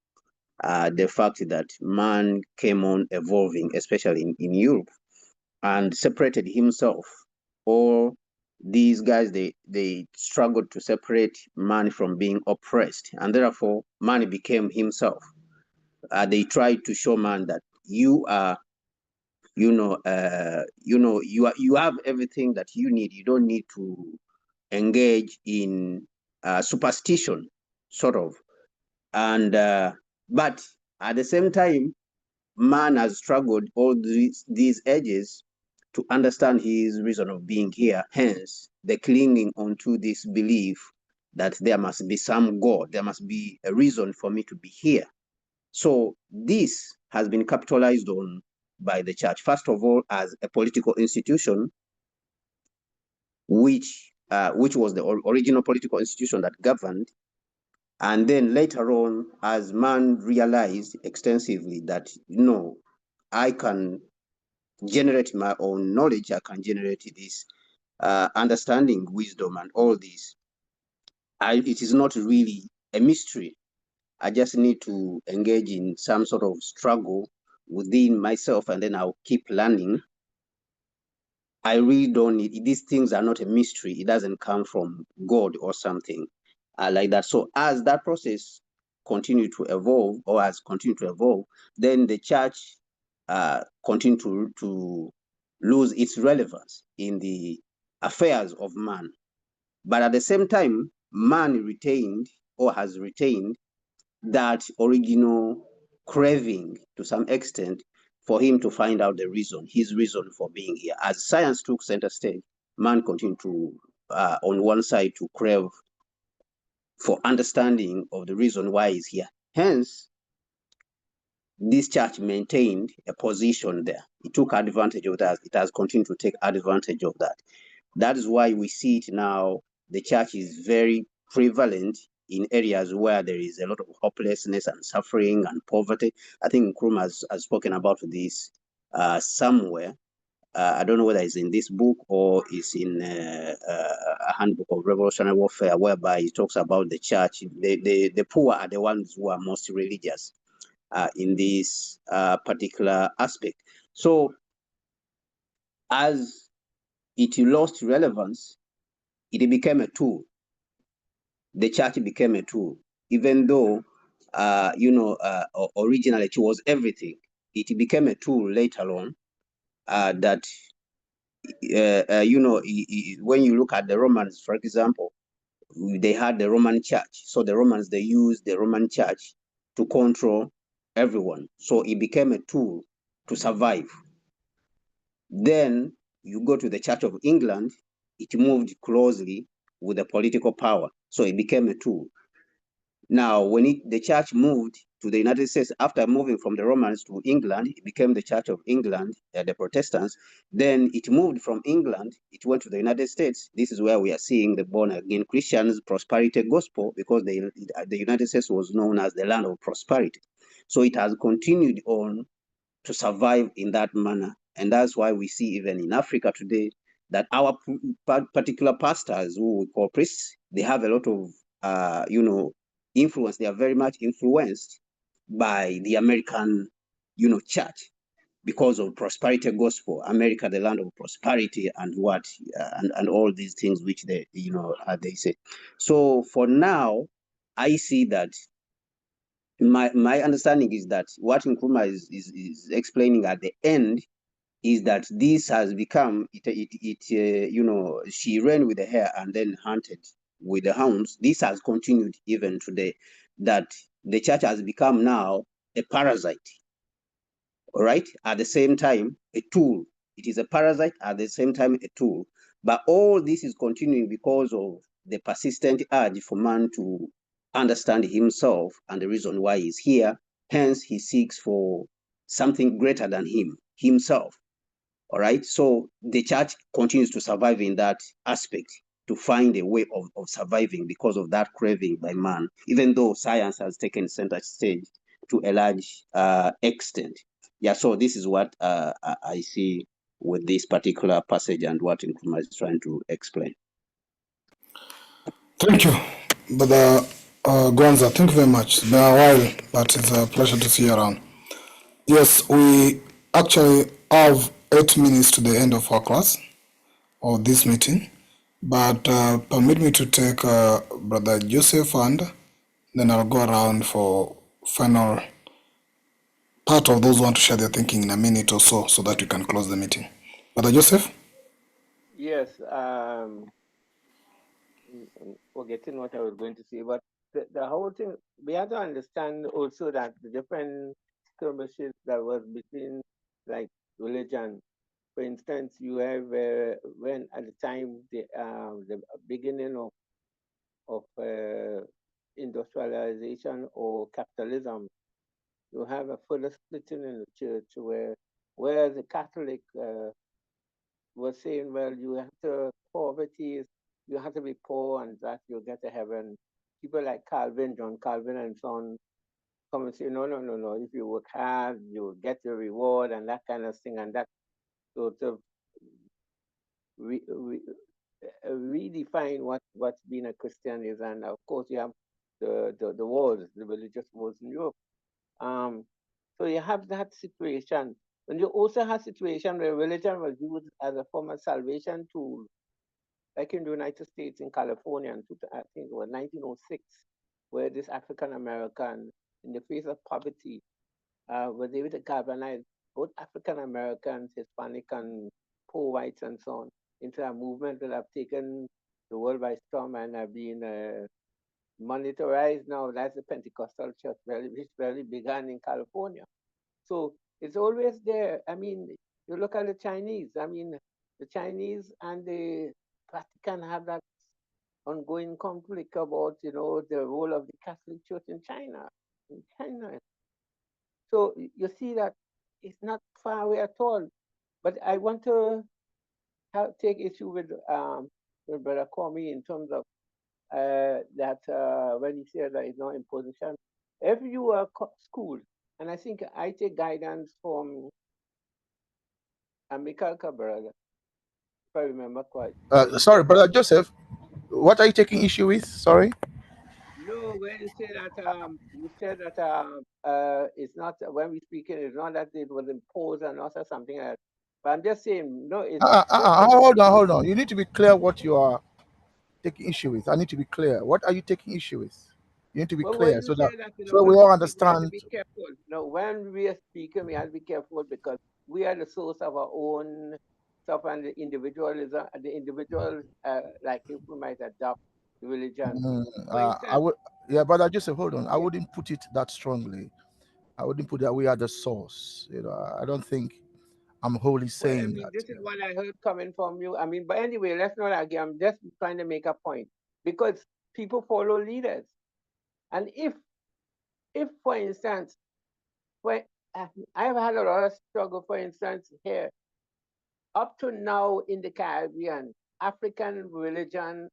the fact that man came on evolving, especially in Europe, and separated himself. Or these guys, they struggled to separate man from being oppressed, and therefore man became himself. They tried to show man that you are, you have everything that you need. You don't need to engage in superstition, sort of. And but at the same time, man has struggled all these ages to understand his reason of being here. Hence, the clinging onto this belief that there must be some God, there must be a reason for me to be here. So this has been capitalized on by the church, first of all, as a political institution, which was the original political institution that governed. And then later on, as man realized extensively that, no, I can generate my own knowledge, I can generate this understanding, wisdom, and all this. It is not really a mystery. I just need to engage in some sort of struggle within myself, and then I'll keep learning. I really don't need, these things are not a mystery. It doesn't come from God or something like that. So as that process continued to evolve, or has continued to evolve, then the church continued to lose its relevance in the affairs of man. But at the same time, man retained, or has retained, that original craving to some extent for him to find out the reason, his reason for being here. As science took center stage, man continued to, on one side, to crave for understanding of the reason why he's here. Hence, this church maintained a position there. It took advantage of that. It has continued to take advantage of that. That is why we see it now. The church is very prevalent in areas where there is a lot of hopelessness and suffering and poverty. I think Nkrumah has spoken about this somewhere. I don't know whether it's in this book or it's in a handbook of revolutionary warfare, whereby he talks about the church. The poor are the ones who are most religious in this particular aspect. So as it lost relevance, it became a tool. The church became a tool, even though, originally it was everything. It became a tool later on that, when you look at the Romans, for example, they had the Roman church. So the Romans, they used the Roman church to control everyone. So it became a tool to survive. Then you go to the Church of England, it moved closely with the political power. So it became a tool. Now, when the church moved to the United States, after moving from the Romans to England, it became the Church of England, the Protestants. Then it moved from England, it went to the United States. This is where we are seeing the born-again Christians, prosperity gospel, because the United States was known as the land of prosperity. So it has continued on to survive in that manner. And that's why we see even in Africa today that our particular pastors, who we call priests, they have a lot of, influence. They are very much influenced by the American, church, because of prosperity gospel, America, the land of prosperity, and what, and all these things which they, they say. So for now, I see that my understanding is that what Nkrumah is explaining at the end is that this has become she ran with the hare and then hunted with the hounds. This has continued even today, that the church has become now a parasite, all right, at the same time a tool. It is a parasite, at the same time a tool. But all this is continuing because of the persistent urge for man to understand himself and the reason why he's here. Hence, he seeks for something greater than himself. All right. So the church continues to survive in that aspect, to find a way of surviving because of that craving by man, even though science has taken center stage to a large extent. Yeah. So this is what I see with this particular passage and what Nkrumah is trying to explain. Thank you, Brother Gwanza. Thank you very much. It's been a while, but it's a pleasure to see you around. Yes, we actually have 8 minutes to the end of our class or this meeting, but permit me to take Brother Joseph, and then I'll go around for final part of those who want to share their thinking in a minute or so that we can close the meeting. Brother Joseph? Yes, forgetting what I was going to say, but the whole thing, we have to understand also that the different skirmishes that was between like religion. For instance, you have when at the time the beginning of industrialization or capitalism, you have a further splitting in the church where the Catholic was saying, well, you have to poverty is you have to be poor and that you'll get to heaven. People like Calvin, John Calvin and so on come and say, no, no, no, no. If you work hard, you'll get your reward and that kind of thing. And that sort of redefine what being a Christian is. And of course, you have the wars, the religious wars in Europe. So you have that situation. And you also have situation where religion was used as a form of salvation tool, like in the United States, in California, I think it was 1906, where this African American, in the face of poverty, was able to galvanize both African Americans, Hispanic, and poor whites, and so on, into a movement that have taken the world by storm and have been monitorized now. That's the Pentecostal church, which really began in California. So it's always there. I mean, you look at the Chinese. I mean, the Chinese and the Vatican have that ongoing conflict about, the role of the Catholic Church in China. So you see that it's not far away at all. But I want to take issue with Brother Kwame in terms of that when he said that it's not imposition. If you are school, and I think I take guidance from Mikhail Cabral, if I remember quite. Sorry, Brother Joseph, what are you taking issue with? Sorry. No, when you said that it's not when we speaking, it's not that it was imposed on us or something like that. But I'm just saying, no, it's Hold on. You need to be clear what you are taking issue with. I need to be clear. What are you taking issue with? You need to be well, when clear you so that say that, we when all we speak, we have to understand. be careful. No, when we are speaking, we have to be careful because we are the source of our own stuff, and the individualism, the individual, like if we might adopt religion. For I instance, would, yeah, Brother Joseph, hold on. I wouldn't put it that strongly. I wouldn't put that we are the source. I don't think I'm wholly well, I saying mean, that. this is what I heard coming from you. I mean, but anyway, let's not argue. I'm just trying to make a point because people follow leaders, and if for instance, when I've had a lot of struggle, for instance, here up to now in the Caribbean, African religion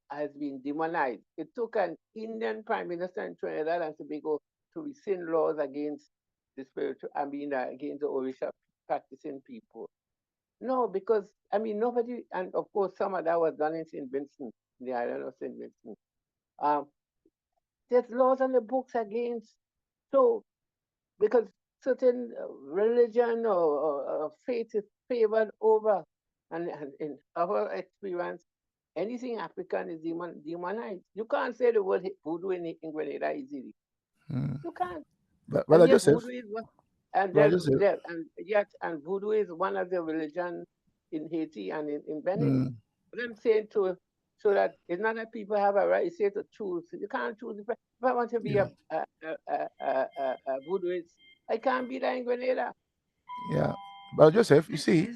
has been demonized. It took an Indian prime minister in Trinidad and Tobago to rescind laws against the spiritual, against the Orisha practicing people. No, because, nobody, and of course, some of that was done in St. Vincent, the island of St. Vincent. Um, there's laws on the books against, so, because certain religion or faith is favored over, and in our experience, anything African is demonized. You can't say the word voodoo in Grenada easily. Mm. You can't. And Brother yet Joseph, voodoo is what, and Brother then Joseph, and voodoo is one of the religion in Haiti and in Benin. mm, But I'm saying so that it's not that people have a right, say, to choose. You can't choose. If I want to be yeah, a voodooist, I can't be there in Grenada. yeah. Brother Joseph, you see,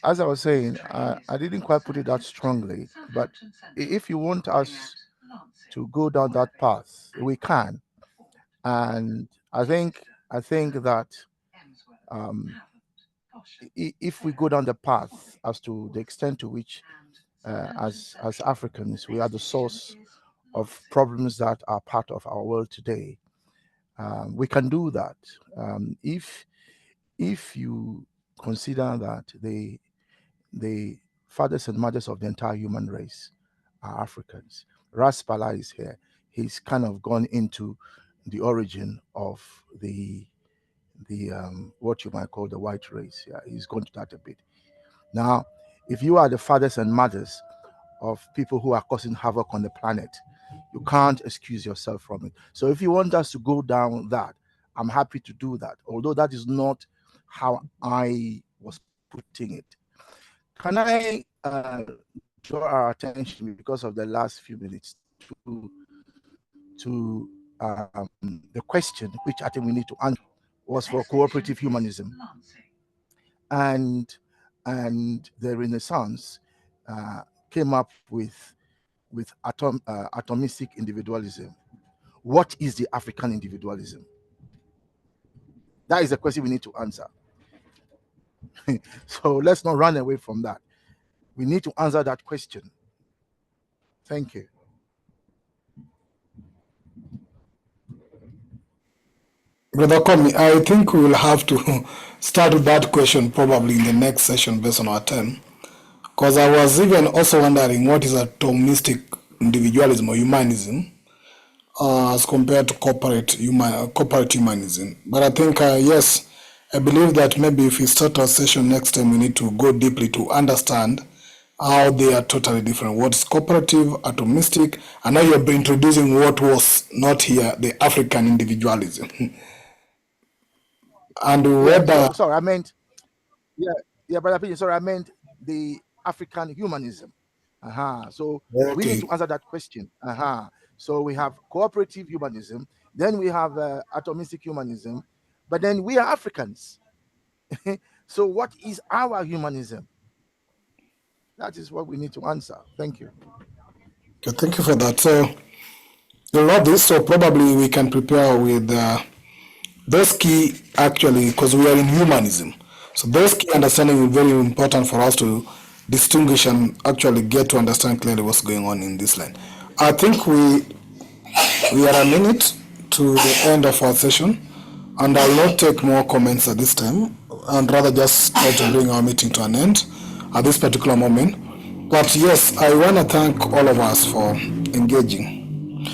as I was saying, I didn't quite put it that strongly, but if you want us to go down that path, we can. And I think that um, if we go down the path as to the extent to which, as Africans, we are the source of problems that are part of our world today, we can do that. If you consider that the fathers and mothers of the entire human race are Africans. Raspala is here. He's kind of gone into the origin of the what you might call the white race. Yeah, he's gone to that a bit. Now, if you are the fathers and mothers of people who are causing havoc on the planet, you can't excuse yourself from it. So if you want us to go down that, I'm happy to do that. Although that is not how I was putting it. Can I draw our attention because of the last few minutes to the question which I think we need to answer? was for cooperative humanism, and the Renaissance came up with atomistic individualism. What is the African individualism? That is a question we need to answer. So let's not run away from that. We need to answer that question. Thank you. Brother Kwame, I think we will have to start with that question probably in the next session based on our time. Because I was even also wondering what is atomistic individualism or humanism as compared to corporate humanism. But I think, yes, I believe that maybe if we start our session next time, we need to go deeply to understand how they are totally different. What is cooperative, atomistic, and now you're introducing what was not here, the African individualism. And Yeah, whether sorry, I meant, Brother Pidgin, sorry, I meant the African humanism. So we need to answer that question. So we have cooperative humanism, then we have atomistic humanism, but then we are Africans. So what is our humanism? That is what we need to answer. Thank you. Okay, thank you for that. So you'll know this, so probably we can prepare with those key, actually, because we are in humanism. So those key understanding is very important for us to distinguish and actually get to understand clearly what's going on in this line. I think we are a minute to the end of our session, and I'll not take more comments at this time, and rather just try to bring our meeting to an end at this particular moment. But yes, I want to thank all of us for engaging,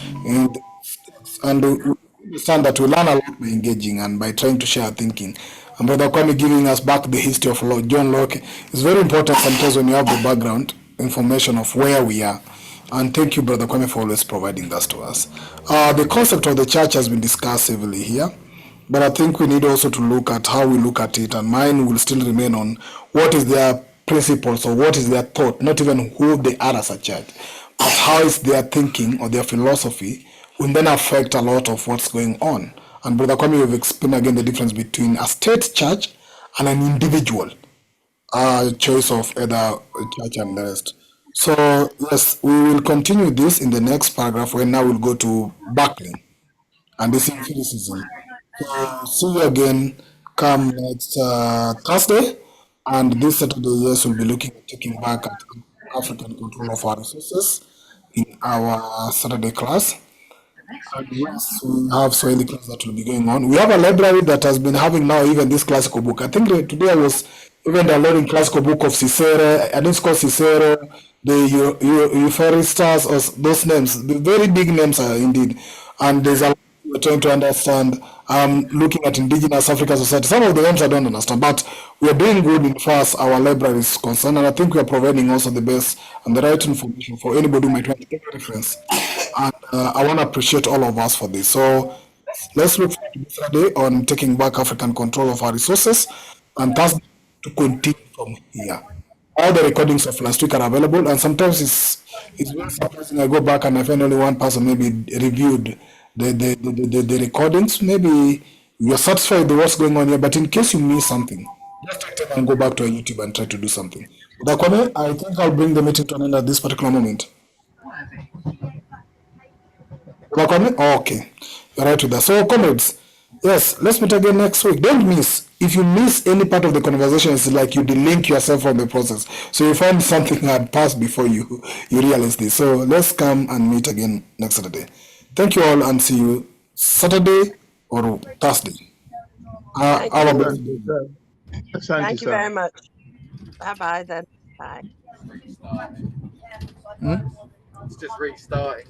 and we understand that we learn a lot by engaging and by trying to share our thinking. And Brother Kwame giving us back the history of John Locke is very important sometimes when you have the background information of where we are. And thank you, Brother Kwame, for always providing that to us. The concept of the church has been discussed heavily here, but I think we need also to look at how we look at it, and mine will still remain on what is their principles or what is their thought, not even who they are as a church, but how is their thinking or their philosophy will then affect a lot of what's going on. And Brother Kwame, you've explained again the difference between a state church and an individual choice of either a church and the rest. So yes, we will continue this in the next paragraph, where now we'll go to Buckling and this empiricism. So see you again come next Thursday, and this Saturday, yes, we'll be looking at taking back at African control of our resources in our Saturday class. And yes, we have Swahili class that will be going on. We have a library that has been having now even this classical book. I think today I was even downloading classical book of Cicero, and it's called Cicero, the Euphoristas, or those names. The very big names are indeed. And there's a lot we're trying to understand. Looking at indigenous African society. Some of the names I don't understand, but we're doing good in far as our library is concerned, and I think we are providing also the best and the right information for anybody who might want to take a reference. And I want to appreciate all of us for this. So let's look forward to this Saturday on taking back African control of our resources, and Thursday to continue from here. All the recordings of last week are available, and sometimes it's very surprising. I go back and I find only one person maybe reviewed the recordings. Maybe you're satisfied with what's going on here, but in case you miss something, just take time and go back to our YouTube and try to do something. Kwame, I think I'll bring the meeting to an end at this particular moment. Okay, you're right with that. So, comrades, yes, let's meet again next week. Don't miss. If you miss any part of the conversation, it's like you delink yourself from the process. So you find something had passed before you realize this. So let's come and meet again next Saturday. Thank you all, and see you Saturday or Thursday. Thank Our you. blessed Thank you, Thank you sir. very much. Bye-bye then. Bye. It's just restarting.